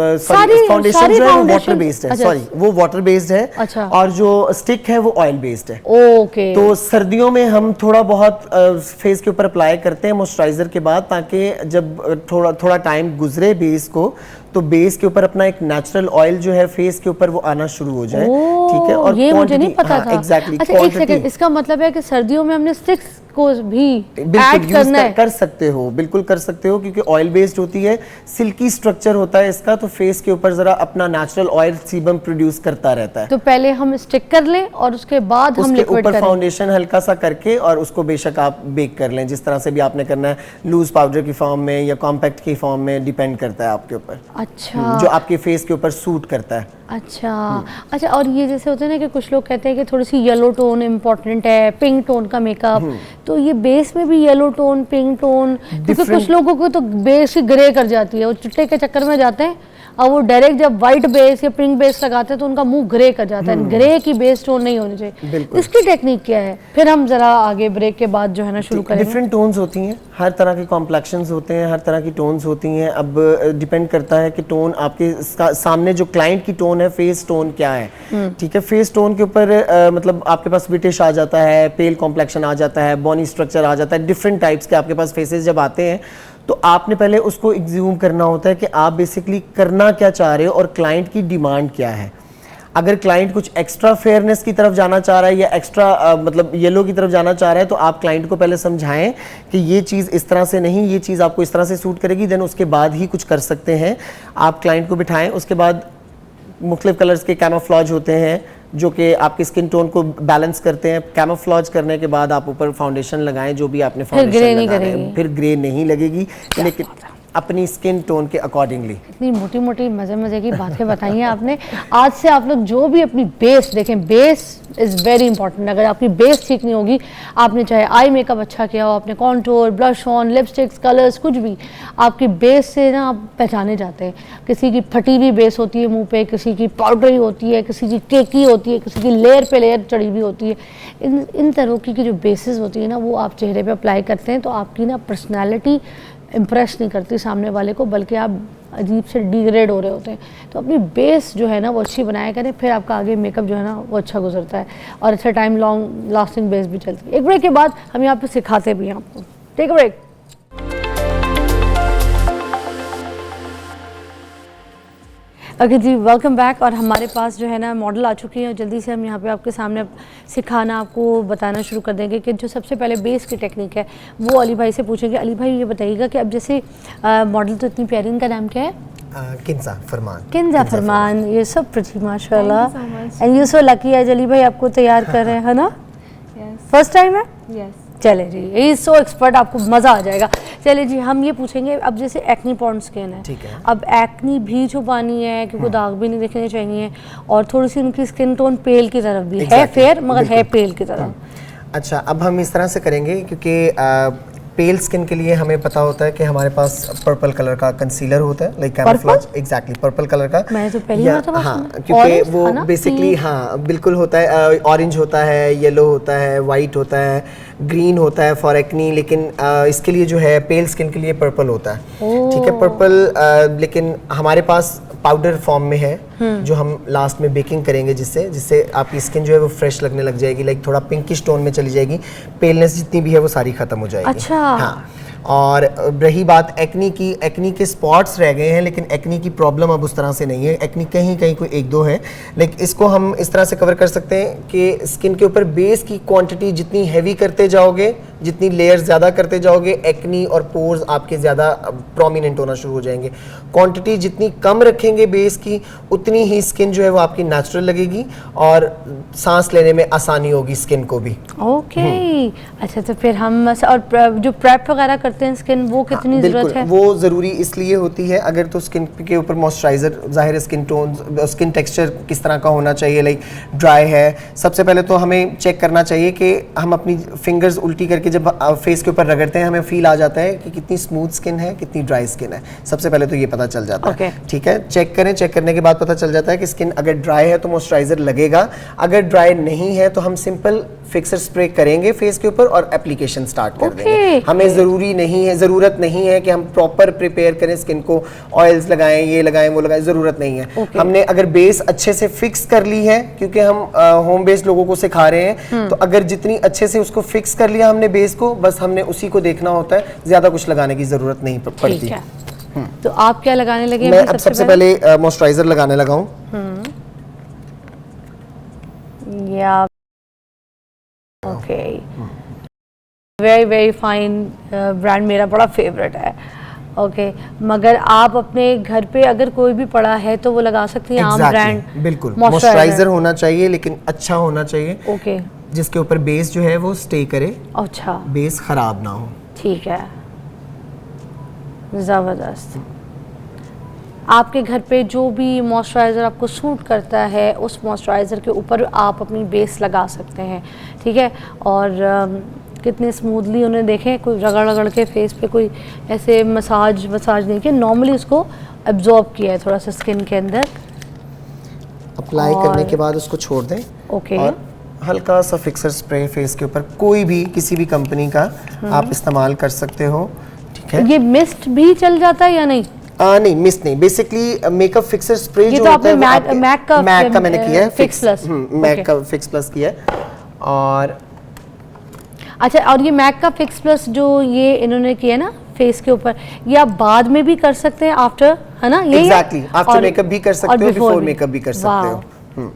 फाउंडेशन जो है वो वाटर बेस्ड है। सॉरी, वो वाटर बेस्ड है। अच्छा। और जो स्टिक है वो ऑयल बेस्ड है। ओके। तो सर्दियों में हम थोड़ा बहुत फेस के ऊपर अप्लाई करते हैं मॉइस्चराइजर के बाद, ताकि जब थोड़ा टाइम गुजरे बेस को, तो बेस के ऊपर अपना एक नेचुरल ऑयल जो है फेस के ऊपर वो आना शुरू हो जाए। ठीक है। और ये मुझे नहीं पता था। एग्जैक्टली। अच्छा, एक सेकंड, इसका मतलब है कि सर्दियों में हमने स्टिक्स को भी ऐड करना है? कर सकते हो, बिल्कुल कर सकते हो, क्योंकि ऑयल बेस्ड होती है, सिल्की स्ट्रक्चर होता है इसका, तो फेस के ऊपर जरा अपना नेचुरल ऑयल सीबम प्रोड्यूस करता रहता है। तो पहले हम स्टिक कर लें और उसके बाद हम लिक्विड ऊपर फाउंडेशन हल्का सा करके और उसको बेशक आप बेक कर लें, जिस तरह से भी आपने करना है, लूज पाउडर की फॉर्म में या कॉम्पैक्ट की फॉर्म में, डिपेंड करता है आपके ऊपर। अच्छा। जो आपके फेस के ऊपर सूट करता है। अच्छा। अच्छा, और ये जैसे होता है ना कि कुछ लोग कहते हैं कि थोड़ी सी येलो टोन इम्पोर्टेंट है, पिंक टोन का मेकअप, तो ये बेस में भी येलो टोन, पिंक टोन, क्योंकि कुछ लोगों को तो बेस ही ग्रे कर जाती है, वो चिट्टे के चक्कर में जाते हैं और वो डायरेक्ट जब व्हाइट बेस या पिंक बेस लगाते हैं तो उनका मुंह ग्रे कर जाता है। ग्रे की बेस टोन नहीं होनी चाहिए। इसकी टेक्निक क्या है? फिर हम जरा आगे ब्रेक के बाद जो है ना शुरू करेंगे। डिफरेंट टोन्स होती हैं, हर तरह के कॉम्प्लेक्शंस होते हैं, हर तरह की टोन्स होती हैं। अब डिपेंड करता है कि टोन आपके सामने जो क्लाइंट की टोन है, फेस टोन क्या है। ठीक है। फेस टोन के ऊपर मतलब आपके पास ब्रिटिश आ जाता है, पेल कॉम्प्लेक्शन आ जाता है, बॉनी स्ट्रक्चर आ जाता है, डिफरेंट टाइप्स के आपके पास फेसेस जब आते हैं, तो आपने पहले उसको एग्ज्यूम करना होता है कि आप बेसिकली करना क्या चाह रहे हो और क्लाइंट की डिमांड क्या है। अगर क्लाइंट कुछ एक्स्ट्रा फेयरनेस की तरफ जाना चाह रहा है या एक्स्ट्रा मतलब येलो की तरफ जाना चाह रहा है, तो आप क्लाइंट को पहले समझाएं कि ये चीज़ इस तरह से नहीं, ये चीज़ आपको इस तरह से सूट करेगी, देन उसके बाद ही कुछ कर सकते हैं। आप क्लाइंट को बिठाएं। उसके बाद मुख्तलिफ कलर्स के कैमोफ्लेज होते हैं जो कि आपकी स्किन टोन को बैलेंस करते हैं। कैमोफ्लेज करने के बाद आप ऊपर फाउंडेशन लगाएं, जो भी आपने फाउंडेशन लगाया है, फिर ग्रे नहीं लगेगी। लेकिन अपनी स्किन टोन के अकॉर्डिंगली। इतनी मोटी मोटी मज़े मज़े की बातें बताई हैं आपने। आज से आप लोग जो भी अपनी बेस देखें, बेस इज़ वेरी इंपॉर्टेंट। अगर आपकी बेस ठीक नहीं होगी, आपने चाहे आई मेकअप अच्छा किया हो, आपने contour, blush on, lipsticks, colours, कुछ भी, आपकी बेस से ना आप पहचाने जाते हैं। किसी की फटी हुई बेस होती है मुंह पे, किसी की पाउडरी होती है, किसी की केकी होती है, किसी की लेयर पे लेयर चढ़ी हुई होती है। इन तरह की जो बेसिस होती है ना, वो आप चेहरे पे अप्लाई करते हैं तो आपकी ना पर्सनैलिटी इम्प्रेस नहीं करती सामने वाले को, बल्कि आप अजीब से डिग्रेड हो रहे होते हैं। तो अपनी बेस जो है ना वो अच्छी बनाया करें, फिर आपका आगे मेकअप जो है ना वो अच्छा गुजरता है और अच्छा टाइम लॉन्ग लास्टिंग बेस भी चलती है। एक ब्रेक के बाद हम यहाँ पे सिखाते भी हैं आपको। Take a break. ओके जी, वेलकम बैक। और हमारे पास जो है ना मॉडल आ चुकी है, जल्दी से हम यहाँ पे आपके सामने सिखाना, आपको बताना शुरू कर देंगे कि जो सबसे पहले बेस की टेक्निक है वो अली भाई से पूछेंगे। अली भाई ये बताइएगा कि अब जैसे मॉडल तो इतनी प्यारी, इनका नाम क्या है? किंजा फरमान। किंजा फरमान, ये सब प्रिटी माशाल्लाह, एंड यू सो लकी आज अली भाई आपको तैयार कर रहे हैं, है ना? फर्स्ट टाइम है? यस। चले जी, ये सो एक्सपर्ट, आपको मज़ा आ जाएगा। चले जी, हम ये पूछेंगे अब जैसे एक्नी पॉन्ड स्किन है, ठीक है। अब एक्नी भी छुपानी है क्योंकि दाग भी नहीं दिखने चाहिए, और थोड़ी सी उनकी स्किन टोन पेल की तरफ भी है, फेयर मगर है पेल की तरफ। अच्छा, अब हम इस तरह से करेंगे क्योंकि पेल स्किन के लिए हमें पता होता है कि हमारे पास पर्पल कलर का कंसीलर होता है, like camouflage. Exactly, purple colour का। मैंने तो पहली मर्तबा हाँ, सुना। क्योंकि Orange वो था ना? बेसिकली हाँ बिल्कुल होता है। ऑरेंज होता है, येलो होता है, वाइट होता है, ग्रीन होता है फॉर एक्नी, लेकिन इसके लिए जो है पेल स्किन के लिए पर्पल होता है। ठीक है, पर्पल लेकिन हमारे पास पाउडर फॉर्म में है जो हम लास्ट में बेकिंग करेंगे, जिससे आपकी स्किन जो है वो फ्रेश लगने लग जाएगी, लाइक थोड़ा पिंकिश टोन में चली जाएगी, पेलनेस जितनी भी है वो सारी खत्म हो जाएगी। अच्छा। हाँ, और रही बात एक्नी की, एक्नी के स्पॉट्स रह गए हैं, लेकिन एक्नी की प्रॉब्लम अब उस तरह से नहीं है। एक्नी कहीं कहीं कोई एक दो है, लेकिन इसको हम इस तरह से कवर कर सकते हैं कि स्किन के ऊपर बेस की क्वांटिटी जितनी हैवी करते जाओगे, जितनी लेयर्स ज़्यादा करते जाओगे, एक्नी और पोर्स आपके ज़्यादा प्रोमिनेंट होना शुरू हो जाएंगे। क्वांटिटी जितनी कम रखेंगे बेस की, उतनी ही स्किन जो है वो आपकी नेचुरल लगेगी और सांस लेने में आसानी होगी स्किन को भी। ओके, अच्छा, तो फिर हम और जो प्रेप वगैरह करते हैं स्किन, वो कितनी ज़रूरत है? वो ज़रूरी इसलिए होती है, अगर तो स्किन के ऊपर मॉइस्चराइज़र, ज़ाहिर स्किन टोन, स्किन टेक्सचर किस तरह का होना चाहिए, लाइक ड्राई है। सबसे पहले तो हमें चेक करना चाहिए कि हम अपनी फिंगर्स उल्टी करके जब फेस के ऊपर रगड़ते हैं हमें फील आ जाता है कि कितनी स्मूथ स्किन है, कितनी ड्राई स्किन है। सबसे पहले तो ये पता चल जाता है। ठीक है, चेक करें, चेक करने के बाद पता चल जाता है कि स्किन अगर ड्राई है तो मॉइस्चराइज़र लगेगा, अगर ड्राई नहीं है तो हम सिंपल फिक्सर स्प्रे करेंगे फेस के ऊपर और एप्लीकेशन स्टार्ट कर देंगे। हमें ज़रूरत नहीं है कि हम प्रॉपर प्रिपेयर करें स्किन को, ऑयल्स लगाएं, ये लगाएं, वो लगाएं, ज़रूरत नहीं है। हमने अगर बेस अच्छे से फिक्स कर ली है, क्योंकि हम होम बेस्ड लोगों को सिखा रहे हैं, तो अगर जितनी अच्छे से उसको फिक्स कर लिया हमने बेस को, बस हमने उसी को देखना होता है, ज़्यादा कुछ लगाने की ज़रूरत नहीं पड़ती। तो आप क्या लगाने लगे? मैं अब सबसे पहले मॉइस्चराइजर लगाने लगा हूँ। Okay, very very fine brand, मेरा बड़ा फेवरेट है। ओके, मगर आप अपने घर पे अगर कोई भी पड़ा है तो वो लगा सकती हैं आम ब्रांड? बिल्कुल, मॉइस्चराइजर होना चाहिए, लेकिन अच्छा होना चाहिए। ओके, जिसके ऊपर बेस जो है वो स्टे करे, अच्छा, बेस खराब ना हो। ठीक है, ज़बरदस्त। आपके घर पे जो भी मॉइस्चराइज़र आपको सूट करता है, उस मॉइस्चराइज़र के ऊपर आप अपनी बेस लगा सकते हैं। ठीक है, और कितने स्मूथली उन्हें देखें, कोई रगड़ रगड़ के फेस पे कोई ऐसे मसाज नहीं किया, नॉर्मली उसको एब्जॉर्ब किया है थोड़ा सा स्किन के अंदर। अप्लाई करने के बाद उसको छोड़ दें। ओके, और हल्का सा फिक्सर स्प्रे फेस के ऊपर, कोई भी किसी भी कंपनी का आप इस्तेमाल कर सकते हो। ठीक है, ये मिस्ट भी चल जाता है या नहीं? नहीं, मिस्ट नहीं, बेसिकली मेकअप फिक्सर स्प्रे जो तो होता है वो मैक का मैंने किया है, फिक्स प्लस, मैक का फिक्स प्लस किया है। और अच्छा, और ये मैक का फिक्स प्लस जो ये इन्होंने किया ना फेस के ऊपर, ये आप बाद में भी कर सकते हैं, आफ्टर, है ना? ये एग्जैक्टली, आफ्टर मेकअप भी कर सकते हो, बिफोर मेकअप भी कर सकते हो।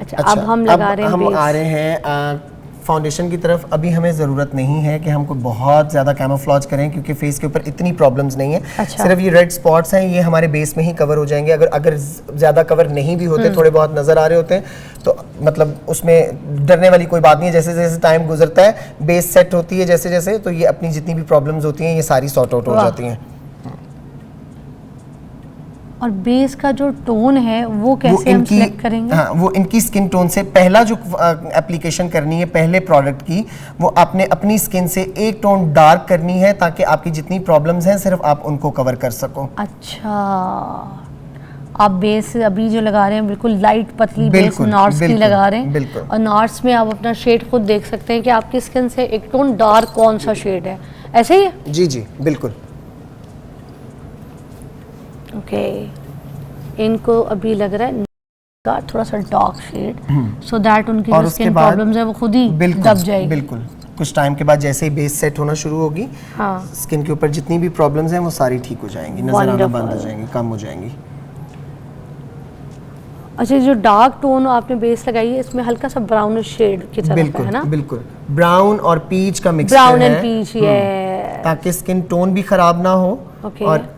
अच्छा, अब हम लगा रहे हैं, हम आ रहे हैं फाउंडेशन की तरफ। अभी हमें ज़रूरत नहीं है कि हमको बहुत ज़्यादा कैमोफ्लेज करें, क्योंकि फेस के ऊपर इतनी प्रॉब्लम्स नहीं है। अच्छा। सिर्फ ये रेड स्पॉट्स हैं, ये हमारे बेस में ही कवर हो जाएंगे। अगर ज़्यादा कवर नहीं भी होते, थोड़े बहुत नज़र आ रहे होते हैं, तो मतलब उसमें डरने वाली कोई बात नहीं है। जैसे जैसे टाइम गुजरता है, बेस सेट होती है जैसे जैसे, तो ये अपनी जितनी भी प्रॉब्लम्स होती हैं ये सारी सॉर्ट आउट हो जाती हैं। और बेस का जो टोन है वो कैसे हम सिलेक्ट करेंगे? हाँ, वो इनकी स्किन टोन से पहला जो एप्लीकेशन करनी है पहले प्रोडक्ट की, वो आपने अपनी स्किन से एक टोन डार्क करनी है ताकि आपकी जितनी प्रॉब्लम्स हैं सिर्फ आप उनको कवर कर सको। अच्छा, आप बेस अभी जो लगा रहे हैं बिल्कुल लाइट पतली बेस नॉट्स की लगा रहे हैं। बिल्कुल। और नॉट्स में आप अपना शेड खुद देख सकते हैं कि आपकी स्किन से एक टोन डार्क कौन सा शेड है, ऐसे ही है? जी जी बिल्कुल। ओके, इनको अभी लग रहा है का थोड़ा सा डार्क शेड, सो दैट उनकी जो स्किन प्रॉब्लम्स है वो खुद ही दब जाएगी। बिल्कुल, कुछ टाइम के बाद जैसे ही बेस सेट होना शुरू होगी, हाँ, स्किन के ऊपर जितनी भी प्रॉब्लम्स हैं वो सारी ठीक हो जाएंगी, नजर आना बंद हो जाएंगी, कम हो जाएंगी। अच्छा, जो डार्क टोन आपने बेस लगाई है इसमें हल्का सा ब्राउनिश शेड की तरफ बिल्कुल, है ना? बिल्कुल, ब्राउन और पीच का मिक्सचर ब्राउन है, एंड पीच, ये ताकि स्किन टोन भी खराब ना हो। ओके। और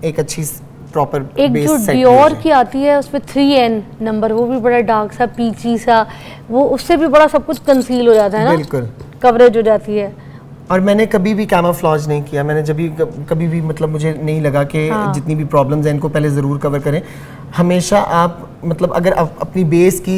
एक अच्छी प्रॉपर एक बेस जो सेट डियोर की आती है उसमें 3N नंबर, वो भी बड़ा डार्क सा पीची सा, वो उससे भी बड़ा सब कुछ कंसील हो जाता है ना? बिल्कुल, कवरेज हो जाती है। और मैंने कभी भी कैमोफ्लेज नहीं किया, मैंने जब भी कभी भी मतलब मुझे नहीं लगा कि जितनी भी प्रॉब्लम्स हैं इनको पहले ज़रूर कवर करें। हमेशा आप मतलब अगर आप अपनी बेस की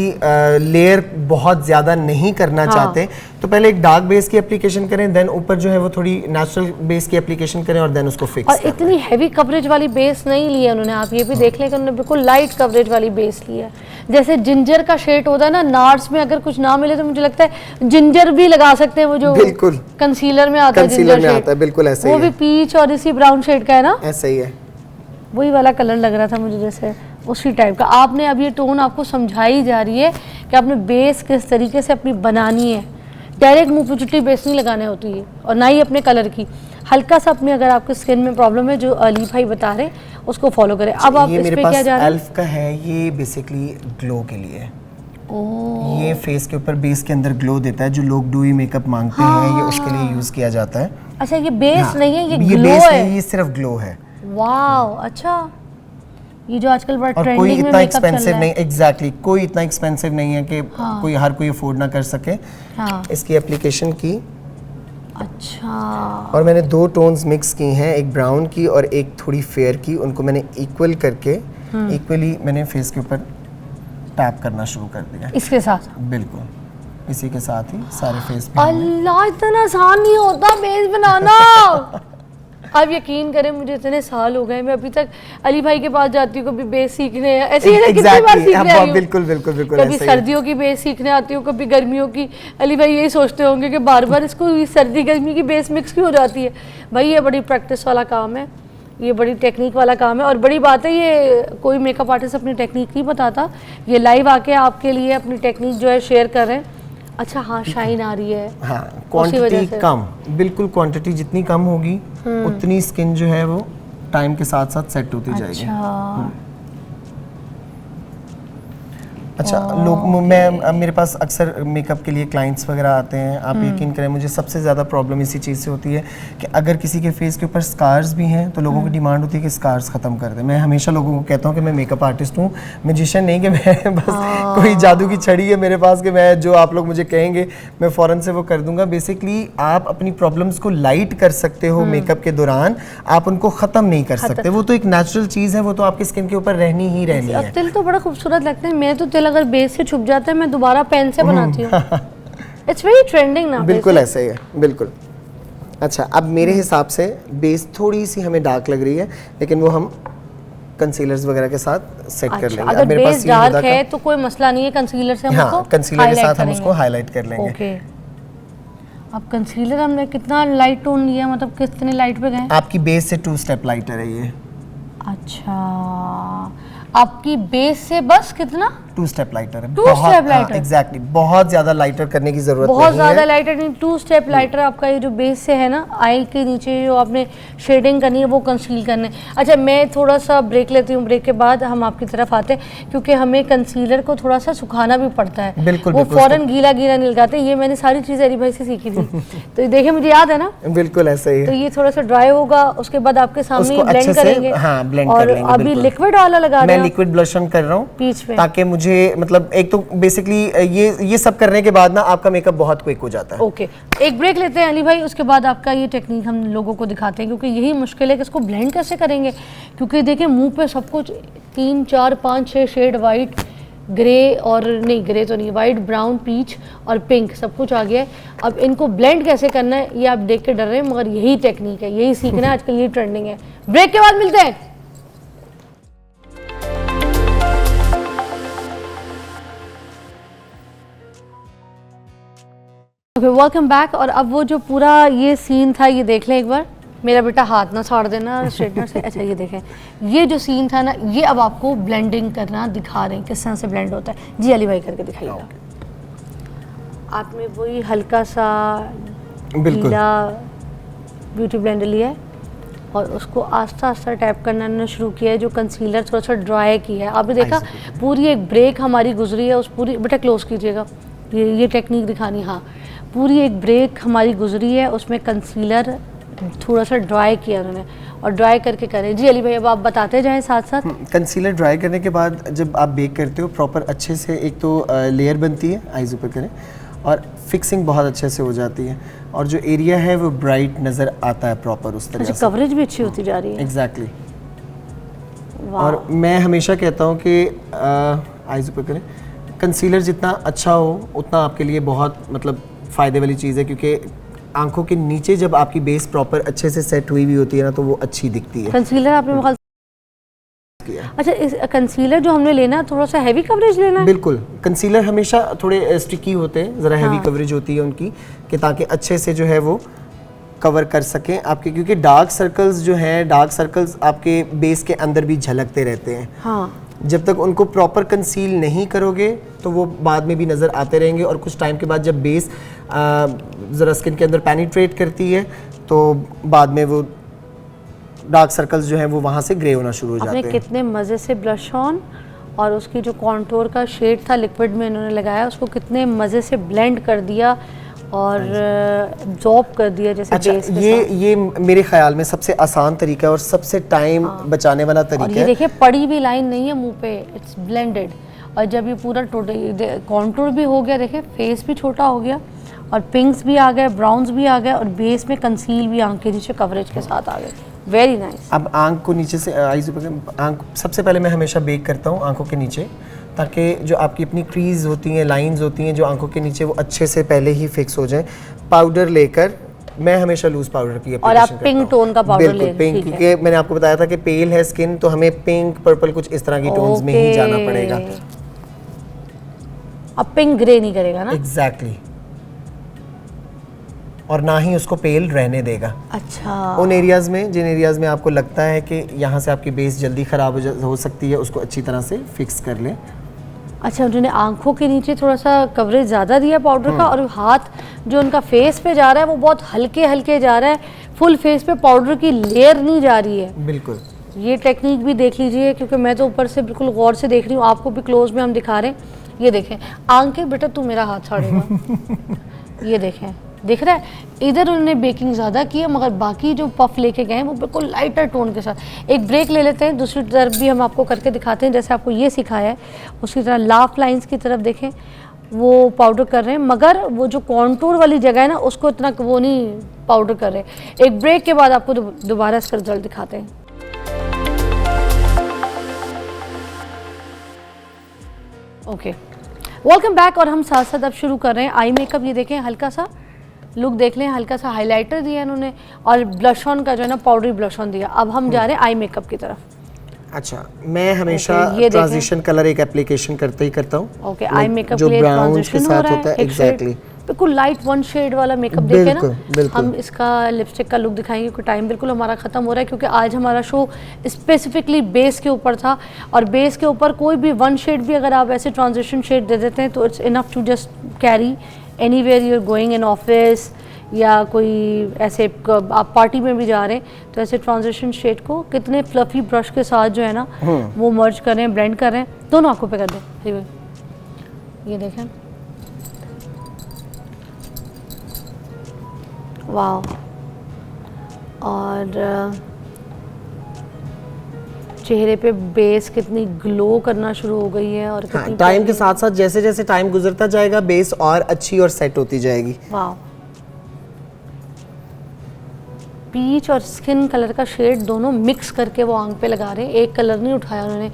लेयर बहुत ज़्यादा नहीं करना चाहते तो पहले एक डार्क बेस की एप्लीकेशन करें, देन ऊपर जो है वो थोड़ी नेचुरल बेस की एप्लीकेशन करें और देन उसको फिक्स और इतनी हैवी कवरेज वाली बेस नहीं ली है उन्होंने, आप ये भी देख लें कि उन्होंने बिल्कुल लाइट कवरेज वाली बेस ली है। जैसे जिंजर का शेड होता है ना, नार्स में अगर कुछ ना मिले तो मुझे लगता है जिंजर भी लगा सकते हैं, वो जो बिल्कुल कंसीलर में आता है, कंसीलर में आता है, बिल्कुल ऐसे ही वो भी पीच और इसी ब्राउन शेड का है ना? ऐसा ही है, वही वाला कलर लग रहा था मुझे, जैसे उसी टाइप का। आपने अब ये टोन आपको समझाई जा रही है कि आपने बेस किस तरीके से अपनी बनानी है। डायरेक्ट मुंह पे चुट्टी बेस नहीं लगाने होती है, और ना ही अपने कलर की, हल्का सा अपने अगर आपके स्किन में प्रॉब्लम है जो अली भाई बता रहे उसको फॉलो करें। अब आप इस पे क्या जा रहे हैं? एल्फ का है, ये बेसिकली ग्लो के लिए है। ये फेस के ऊपर बेस के अंदर ग्लो देता है, जो लोग डूई मेकअप मांगते हैं ये उसके लिए यूज किया जाता है। अच्छा, ये बेस नहीं है, ये ये ग्लो बेस है। नहीं, ये सिर्फ ग्लो है। वाओ, अच्छा, ये जो आजकल बड़ा और कोई ट्रेंडिंग में इतना मेकअप चल एक्सपेंसिव रहा नहीं, है। एग्जैक्टली कोई इतना एक्सपेंसिव नहीं है कि कोई हर कोई अफोर्ड ना कर सके। हाँ, इसकी एप्लीकेशन की, अच्छा, और मैंने 2 टोन्स मिक्स की हैं, एक ब्राउन की और एक थोड़ी फेयर की, उनको मैंने इक्वल करके इक्वली मैंने फेस के ऊपर टैप करना शुरू कर दिया। इसके साथ बिल्कुल, इसी के साथ ही सारे फेस पे अल्लाह, इतना आसान नहीं होता बेस बनाना। आप यकीन करें, मुझे इतने साल हो गए, मैं अभी तक अली भाई के पास जाती हूँ, कभी बेस सीखने, ऐसे ही कितनी बार सीखने आई हूँ। बिल्कुल बिल्कुल बिल्कुल, कभी सर्दियों की बेस सीखने आती हूँ, कभी गर्मियों की। अली भाई यही सोचते होंगे कि बार बार इसको सर्दी गर्मी की बेस मिक्स क्यों हो जाती है। भाई ये बड़ी प्रैक्टिस वाला काम है, ये बड़ी टेक्निक वाला काम है, और बड़ी बात है, ये कोई मेकअप आर्टिस्ट अपनी टेक्निक नहीं बताता, ये लाइव आके आपके लिए अपनी टेक्निक जो है शेयर कर रहे हैं। अच्छा, हाँ, शाइन आ रही है। हाँ, क्वांटिटी कम, बिल्कुल क्वांटिटी जितनी कम होगी उतनी स्किन जो है वो टाइम के साथ साथ सेट होती जाएगी। अच्छा, लोग मेरे पास अक्सर मेकअप के लिए क्लाइंट्स वगैरह आते हैं, आप यकीन करें मुझे सबसे ज़्यादा प्रॉब्लम इसी चीज़ से होती है कि अगर किसी के फेस के ऊपर स्कार्स भी हैं तो लोगों की डिमांड होती है कि स्कार्स ख़त्म कर दें। मैं हमेशा लोगों को कहता हूँ कि मैं मेकअप आर्टिस्ट हूँ, मैजिशियन नहीं कि मैं बस कोई जादू की छड़ी है मेरे पास कि मैं जो आप लोग मुझे कहेंगे मैं फ़ौरन से वो कर दूंगा। बेसिकली आप अपनी प्रॉब्लम्स को लाइट कर सकते हो मेकअप के दौरान, आप उनको ख़त्म नहीं कर सकते। वो तो एक नेचुरल चीज़ है, वो तो आपकी स्किन के ऊपर रहनी ही रहनी है। तिल तो बड़ा खूबसूरत लगता है, मैं तो तिल अगर बेस से छुप जाता है मैं दोबारा पेन से बनाती हूँ। इट्स वेरी ट्रेंडिंग ना। बिल्कुल ऐसा ही है, बिल्कुल। अच्छा, अब मेरे हिसाब से बेस थोड़ी सी हमें डार्क लग रही है, लेकिन वो हम कंसीलर्स वगैरह के साथ सेट कर लेंगे। अगर मेरे बेस डार्क है तो कोई मसला नहीं है, कंसीलर से हम उसको कंसीलर के साथ हम उसको हाईलाइट कर लेंगे। ओके, अब कंसीलर हमने कितना लाइट टोन लिया, मतलब कितने लाइट पे गए? आपकी बेस से 2 स्टेप लाइटर है ये। अच्छा, आपकी बेस से बस कितना? 2 स्टेप लाइटर है। 2 स्टेप लाइटर, एग्जैक्टली, बहुत ज्यादा लाइटर करने की जरूरत नहीं है। बहुत ज्यादा लाइटर नहीं, 2 स्टेप लाइटर आपका ये जो बेस से है ना, आई के नीचे जो आपने शेडिंग करनी है वो कंसील करने। अच्छा, मैं थोड़ा सा ब्रेक लेती हूँ, ब्रेक के बाद हम आपकी तरफ आते हैं, क्योंकि हमें कंसीलर को थोड़ा सा सुखाना भी पड़ता है। बिल्कुल, वो फौरन गीला गीला नहीं लगाते। ये मैंने सारी चीजें अली भाई से सीखी थी, तो देखिए मुझे याद है ना। बिल्कुल ऐसा ही है। तो ये थोड़ा सा ड्राई होगा, उसके बाद आपके सामने ब्लेंड करेंगे। हाँ, ब्लेंड और कर लेंगे। अभी लिक्विड वाला लगा रहे हैं, मैं लिक्विड ब्लश ऑन कर रहा हूँ बीच में, ताकि मुझे मुझे मतलब एक तो बेसिकली ये सब करने के बाद ना आपका मेकअप बहुत क्विक हो जाता है। ओके एक ब्रेक लेते हैं अली भाई, उसके बाद आपका ये टेक्निक हम लोगों को दिखाते हैं, क्योंकि यही मुश्किल है कि इसको ब्लेंड कैसे करेंगे। क्योंकि देखिए मुंह पे सब कुछ 3 4 5 6 शेड वाइट, ग्रे और नहीं ग्रे तो नहीं, वाइट, ब्राउन, पीच और पिंक सब कुछ आ गया है। अब इनको ब्लेंड कैसे करना है ये आप देख के डर रहे हैं, मगर यही टेक्निक है, यही सीखना है, आजकल यही ट्रेंडिंग है। ब्रेक के बाद मिलते हैं। Okay welcome back. और अब वो जो पूरा ये सीन था ये देख लें एक बार। मेरा बेटा हाथ ना साड़ देना स्ट्रेटनर से। अच्छा ये देखें, ये जो सीन था ना, ये अब आपको ब्लेंडिंग करना दिखा रहे हैं किस तरह से ब्लेंड होता है। जी अली भाई करके दिखाइएगा। आपने वही हल्का सा गीला ब्यूटी ब्लेंडर लिया है और उसको आस्ता आस्ता टैप करना शुरू किया है। जो कंसीलर थोड़ा सा ड्राई किया है, आपने देखा पूरी एक ब्रेक हमारी गुजरी है उस पूरी। बेटा क्लोज कीजिएगा, ये टेक्निक दिखानी। हाँ पूरी एक ब्रेक हमारी गुजरी है, उसमें कंसीलर थोड़ा सा ड्राई किया उन्होंने और ड्राई करके करें। जी अली भाई अब आप बताते जाएं साथ साथ। कंसीलर ड्राई करने के बाद जब आप बेक करते हो प्रॉपर अच्छे से एक तो लेयर बनती है, आईज ऊपर करें, और फिक्सिंग बहुत अच्छे से हो जाती है और जो एरिया है वो ब्राइट नज़र आता है प्रॉपर उस तरह से। कवरेज भी अच्छी होती जा रही है। एग्जैक्टली। और मैं हमेशा कहता हूँ कि आईज ऊपर करें, कंसीलर जितना अच्छा हो उतना आपके लिए बहुत मतलब फ़ायदे वाली चीज़ है, क्योंकि आंखों के नीचे जब आपकी बेस प्रॉपर अच्छे से सेट हुई होती है ना तो वो अच्छी दिखती है। कंसीलर आपने बहुत अच्छा, इस कंसीलर जो हमने लेना थोड़ा सा हैवी कवरेज लेना है। बिल्कुल, कंसीलर हमेशा थोड़े स्टिकी होते हैं, ज़रा हैवी कवरेज होती है उनकी, कि ताकि अच्छे से जो है वो कवर कर सकें आपके, क्योंकि डार्क सर्कल्स जो हैं, डार्क सर्कल्स आपके बेस के अंदर भी झलकते रहते हैं। हाँ जब तक उनको प्रॉपर कंसील नहीं करोगे तो वो बाद में भी नज़र आते रहेंगे और कुछ टाइम के बाद जब बेस ज़रा स्किन के अंदर पेनिट्रेट करती है तो बाद में वो डार्क सर्कल्स जो हैं वो वहाँ से ग्रे होना शुरू हो जाते हैं। कितने मज़े से ब्लश ऑन और उसकी जो कॉन्टोर का शेड था लिक्विड में इन्होंने लगाया, उसको कितने मज़े से ब्लेंड कर दिया और एब्जॉर्ब कर दिया जैसे अच्छा, बेस के ये मेरे ख्याल में सबसे आसान तरीका है और सबसे टाइम बचाने वाला तरीका और है। ये देखिए पड़ी भी लाइन नहीं है मुंह पे, इट्स ब्लेंडेड। और जब ये पूरा कॉन्टूर भी हो गया, देखिए फेस भी छोटा हो गया और पिंक्स भी आ गए, ब्राउन्स भी आ गए और बेस में कंसील भी आंख के नीचे कवरेज के साथ आ गए। Very nice. अब आंख को नीचे से आईज ऊपर, आंख सबसे पहले मैं हमेशा बेक करता हूँ आंखों के नीचे, ताकि जो आपकी अपनी क्रीज होती हैं, लाइंस होती हैं जो आंखों के नीचे, वो अच्छे से पहले ही फिक्स हो जाएं। पाउडर लेकर मैं हमेशा लूज पाउडर की और आप पिंक टोन का पाउडर ले, पिंक, क्योंकि मैंने आपको बताया था कि पेल है स्किन तो हमें पिंक पर्पल कुछ इस तरह की टोन्स में ही जाना पड़ेगा। अब पिंक ग्रे नहीं करेगा ना? एग्जैक्टली। और ना ही उसको पेल रहने देगा। अच्छा। उन एरियाज़ में, जिन एरियाज़ में आपको लगता है कि यहाँ से आपकी बेस जल्दी ख़राब हो सकती है, उसको अच्छी तरह से फिक्स कर लें। अच्छा, उन्होंने आंखों के नीचे थोड़ा सा कवरेज ज़्यादा दिया पाउडर का और हाथ जो उनका फेस पे जा रहा है वो बहुत हल्के हल्के जा रहा है, फुल फेस पे पाउडर की लेयर नहीं जा रही है। बिल्कुल। ये टेक्निक भी देख लीजिए, क्योंकि मैं तो ऊपर से बिल्कुल गौर से देख रही हूँ, आपको भी क्लोज में हम दिखा रहे हैं। ये देखें आंखें, बेटा तू मेरा हाथ छाड़ेगा। ये देखें, दिख रहा है इधर उन्होंने बेकिंग ज़्यादा की है, मगर बाकी जो पफ लेके गए हैं वो बिल्कुल लाइटर टोन के साथ। एक ब्रेक ले लेते हैं, दूसरी तरफ भी हम आपको करके दिखाते हैं जैसे आपको ये सिखाया है उसी तरह। लाफ लाइंस की तरफ देखें, वो पाउडर कर रहे हैं, मगर वो जो कॉन्टूर वाली जगह है ना उसको इतना वो नहीं पाउडर कर रहे। एक ब्रेक के बाद आपको दोबारा इसका रिजल्ट दिखाते हैं। Okay welcome back. और हम साथ साथ अब शुरू कर रहे हैं आई मेकअप। ये देखें हल्का सा लुक देख लें, हल्का सा हाइलाइटर दिया इन्होंने और ब्लश ऑन का जो है ना पाउडरी ब्लश ऑन दिया। अब हम जा रहे हैं आई मेकअप की तरफ। अच्छा, मैं हमेशा ट्रांजिशन कलर एक एप्लीकेशन करते ही करता हूँ। ओके, आई मेकअप जो ब्राउन्स के साथ होता है, एग्जैक्टली बिल्कुल लाइट वन शेड वाला मेकअप देखे ना। हम इसका लिपस्टिक का लुक दिखाएंगे क्योंकि टाइम बिल्कुल हमारा ख़त्म हो रहा है, क्योंकि आज हमारा शो स्पेसिफिकली बेस के ऊपर था और बेस के ऊपर कोई भी वन शेड भी अगर आप ऐसे ट्रांजिशन शेड दे देते हैं तो it's enough to just carry anywhere you are going in office, या कोई ऐसे आप पार्टी में भी जा रहे हैं तो ऐसे ट्रांजिशन शेड को कितने फ्लफी ब्रश के साथ जो है ना वो मर्ज कर रहे हैं, ब्लेंड कर रहे हैं। दोनों आंखों पे कर दें। ये देखें, वाह। और चेहरे पे बेस कितनी ग्लो करना शुरू हो गई है और कितनी टाइम के साथ साथ जैसे जैसे टाइम गुजरता जाएगा बेस और अच्छी और सेट होती जाएगी। वाह, पीच और स्किन कलर का शेड दोनों मिक्स करके वो आंख पे लगा रहे हैं, एक कलर नहीं उठाया उन्होंने।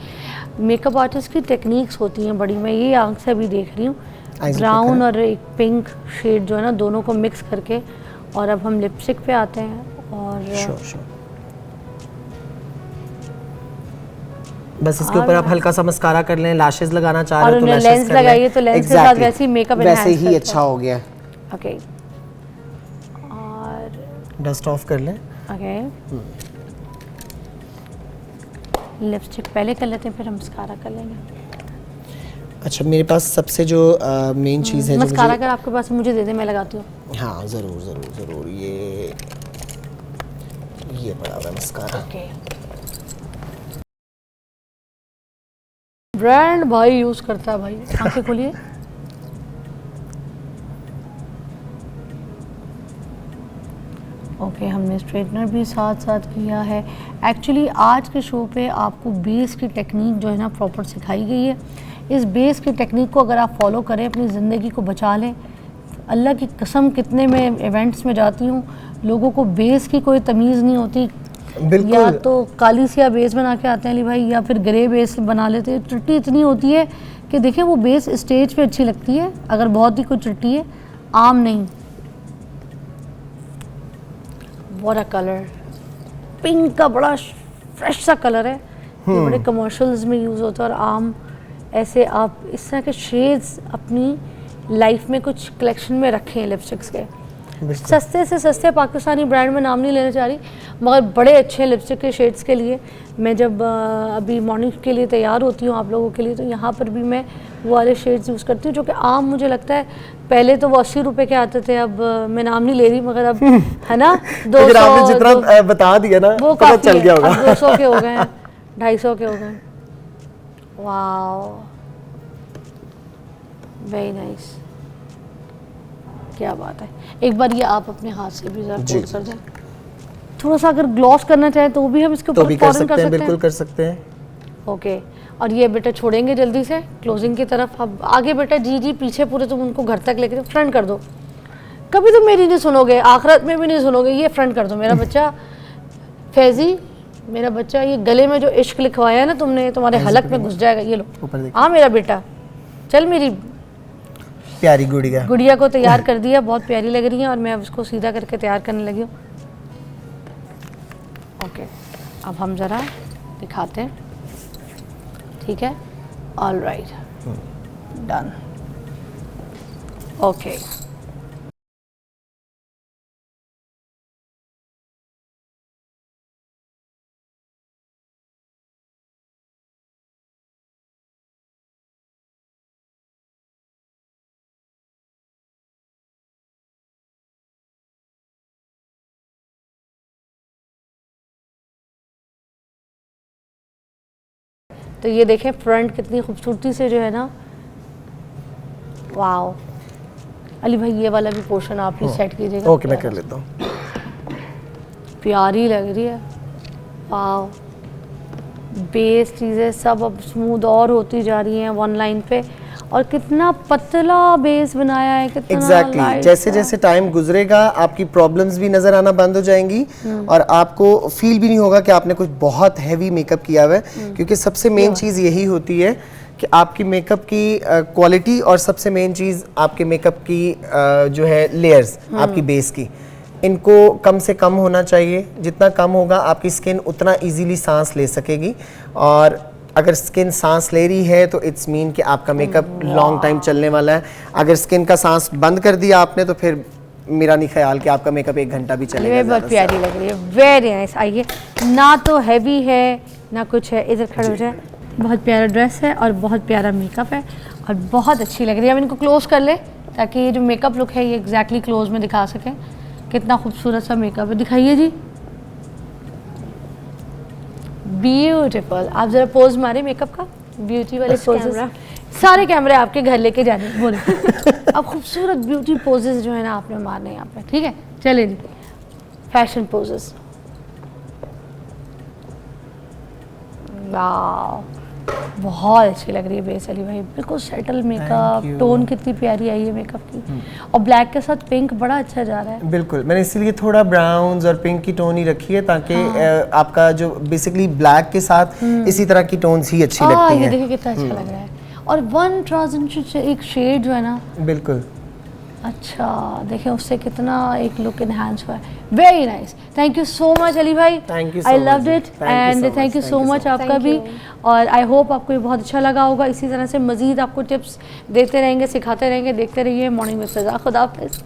मेकअप आर्टिस्ट की टेक्निक्स होती हैं बड़ी, मैं ये आंख से अभी देख रही हूँ, ब्राउन और एक पिंक शेड जो है ना दोनों को मिक्स करके। और अब हम लिपस्टिक पे आते हैं और श्योर। बस इसके ऊपर आप हल्का सा मस्कारा कर लें, लैशेस लगाना चाह रहे हो तो लैशेस लेंस लगाइए तो लेंस के साथ वैसे ही मेकअप वैसे ही अच्छा हो गया। ओके, और डस्ट ऑफ कर लें। ओके, लिपस्टिक पहले कर लेते हैं फिर हम मस्कारा कर लेंगे। अच्छा, मेरे पास सबसे जो मेन चीज़ है जो मस्कारा अगर आपके पास है मुझे दे दे, मैं लगाती हूँ। हाँ ज़रूर ज़रूर ज़रूर, ये पड़ा हुआ है मस्कारा। ओके, ब्रांड भाई यूज करता है भाई। आंखें खोलिए। ओके, हमने स्ट्रेटनर भी साथ साथ किया है। एक्चुअली आज के शो पे आपको बेस की टेक्निक जो है ना प्रॉपर सिखाई गई है। इस बेस की टेक्निक को अगर आप फॉलो करें अपनी ज़िंदगी को बचा लें। अल्लाह की कसम, कितने मैं इवेंट्स में जाती हूँ, लोगों को बेस की कोई तमीज़ नहीं होती। बिल्कुल। या तो काली सिया बेस बना के आते हैं अली भाई, या फिर ग्रे बेस बना लेते हैं। चिट्टी इतनी होती है कि देखिए वो बेस स्टेज पे अच्छी लगती है अगर बहुत ही कोई चिट्टी है, आम नहीं। व्हाट अ कलर, पिंक का बड़ा फ्रेश सा कलर है, ये बड़े कमर्शियल्स में यूज़ होता है। और आम ऐसे आप इस तरह के शेड्स अपनी लाइफ में कुछ कलेक्शन में रखें हैं लिपस्टिक्स के। सस्ते से सस्ते पाकिस्तानी ब्रांड में नाम नहीं लेना चाह रही, मगर बड़े अच्छे लिपस्टिक के शेड्स के लिए मैं जब अभी मॉर्निंग के लिए तैयार होती हूँ आप लोगों के लिए, तो यहाँ पर भी मैं वो वाले शेड्स यूज़ करती हूँ जो कि आम मुझे लगता है पहले तो वो 80 रुपये के आते थे, अब मैं नाम नहीं ले रही मगर अब है ना 200, आपने जितना बता दिया ना वो पता चल गया होगा। 200 के हो गए हैं, 250 के हो गए। वाओ, वेरी नाइस, क्या बात है। एक बार ये आप अपने हाथ से भी जरा फोल्ड कर दें, थोड़ा सा अगर ग्लॉस करना चाहे तो भी हम इसके ऊपर तो कर सकते हैं, बिल्कुल कर सकते हैं। ओके, और ये बेटा छोड़ेंगे जल्दी से क्लोजिंग की तरफ। अब आगे बेटा, जी जी पीछे पूरे तुम उनको घर तक लेके फ्रंट कर दो। कभी तुम मेरी नहीं सुनोगे, आखिरत में भी नहीं सुनोगे, ये फ्रंट कर दो। मेरा बच्चा फैजी, मेरा बच्चा, ये गले में जो इश्क लिखवाया है ना तुमने, तुम्हारे हलक में घुस जाएगा। ये लो, हाँ मेरा बेटा, चल मेरी प्यारी गुड़िया। गुड़िया को तैयार कर दिया, बहुत प्यारी लग रही है और मैं अब उसको सीधा करके तैयार करने लगी हूँ। ओके, अब हम ज़रा दिखाते हैं, ठीक है, ऑल राइट, डन, ओके। तो ये देखें फ्रंट कितनी खूबसूरती से जो है ना, वाओ। अली भाई ये वाला भी पोर्शन आप ही सेट कीजिएगा। ओके, मैं कर लेता हूँ। प्यारी लग रही है, वाओ। बेस चीज़ें सब अब स्मूथ और होती जा रही हैं वन लाइन पे, और कितना पतला बेस बनाया है, कितना एग्जैक्टली जैसे जैसे टाइम गुजरेगा आपकी प्रॉब्लम्स भी नजर आना बंद हो जाएंगी और आपको फील भी नहीं होगा कि आपने कुछ बहुत हैवी मेकअप किया हुआ है, क्योंकि सबसे मेन चीज़ यही होती है कि आपकी मेकअप की क्वालिटी, और सबसे मेन चीज़ आपके मेकअप की जो है लेयर्स आपकी बेस की, इनको कम से कम होना चाहिए। जितना कम होगा आपकी स्किन उतना इजीली सांस ले सकेगी, और अगर स्किन सांस ले रही है तो इट्स मीन कि आपका मेकअप लॉन्ग टाइम चलने वाला है। अगर स्किन का सांस बंद कर दिया आपने तो फिर मेरा नहीं ख्याल कि आपका मेकअप 1 घंटा भी चलेगा। ये बहुत प्यारी लग रही है, वेरी नाइस। आइए, ना तो हैवी है ना कुछ है, इधर खड़े हो जाए। बहुत प्यारा ड्रेस है और बहुत प्यारा मेकअप है और बहुत अच्छी लग रही है। अब इनको क्लोज कर ले ताकि ये जो मेकअप लुक है ये एग्जैक्टली क्लोज में दिखा सकें। कितना खूबसूरत सा मेकअप है, दिखाइए जी, ब्यूटीफुल। आप जरा पोज मारे मेकअप का, ब्यूटी वाले पोजेस। सारे कैमरे आपके घर लेके जाने बोले। अब खूबसूरत ब्यूटी पोजेस जो है ना आपने मारने यहाँ पे, ठीक है। चले जी, फैशन पोजेस, वाह, बहुत अच्छी लग रही है बेस अली भाई, बिल्कुल सेटल मेकअप, you. टोन कितनी प्यारी आई है मेकअप की, और ब्लैक के साथ पिंक बड़ा अच्छा जा रहा है। बिल्कुल, मैंने इसीलिए थोड़ा ब्राउन्स और पिंक की टोन ही रखी है ताकि आपका जो बेसिकली ब्लैक के साथ इसी तरह की टोन्स ही अच्छी लगती ये हैं। देखिए कितना अच्छा लग रहा है, और वन ट्रांजिशन एक शेड जो है ना, बिल्कुल अच्छा देखें उससे कितना एक लुक इनहांस हुआ है। Very nice, thank you so much Ali भाई, Thank you so I much loved जी। It Thank you and so much, thank you thank so you so much much. आपका भी, और आई होप आपको ये बहुत अच्छा लगा होगा। इसी तरह से मज़ीद आपको टिप्स देते रहेंगे, सिखाते रहेंगे, देखते रहिए मॉर्निंग विद फिज़ा। खुदा हाफिज़।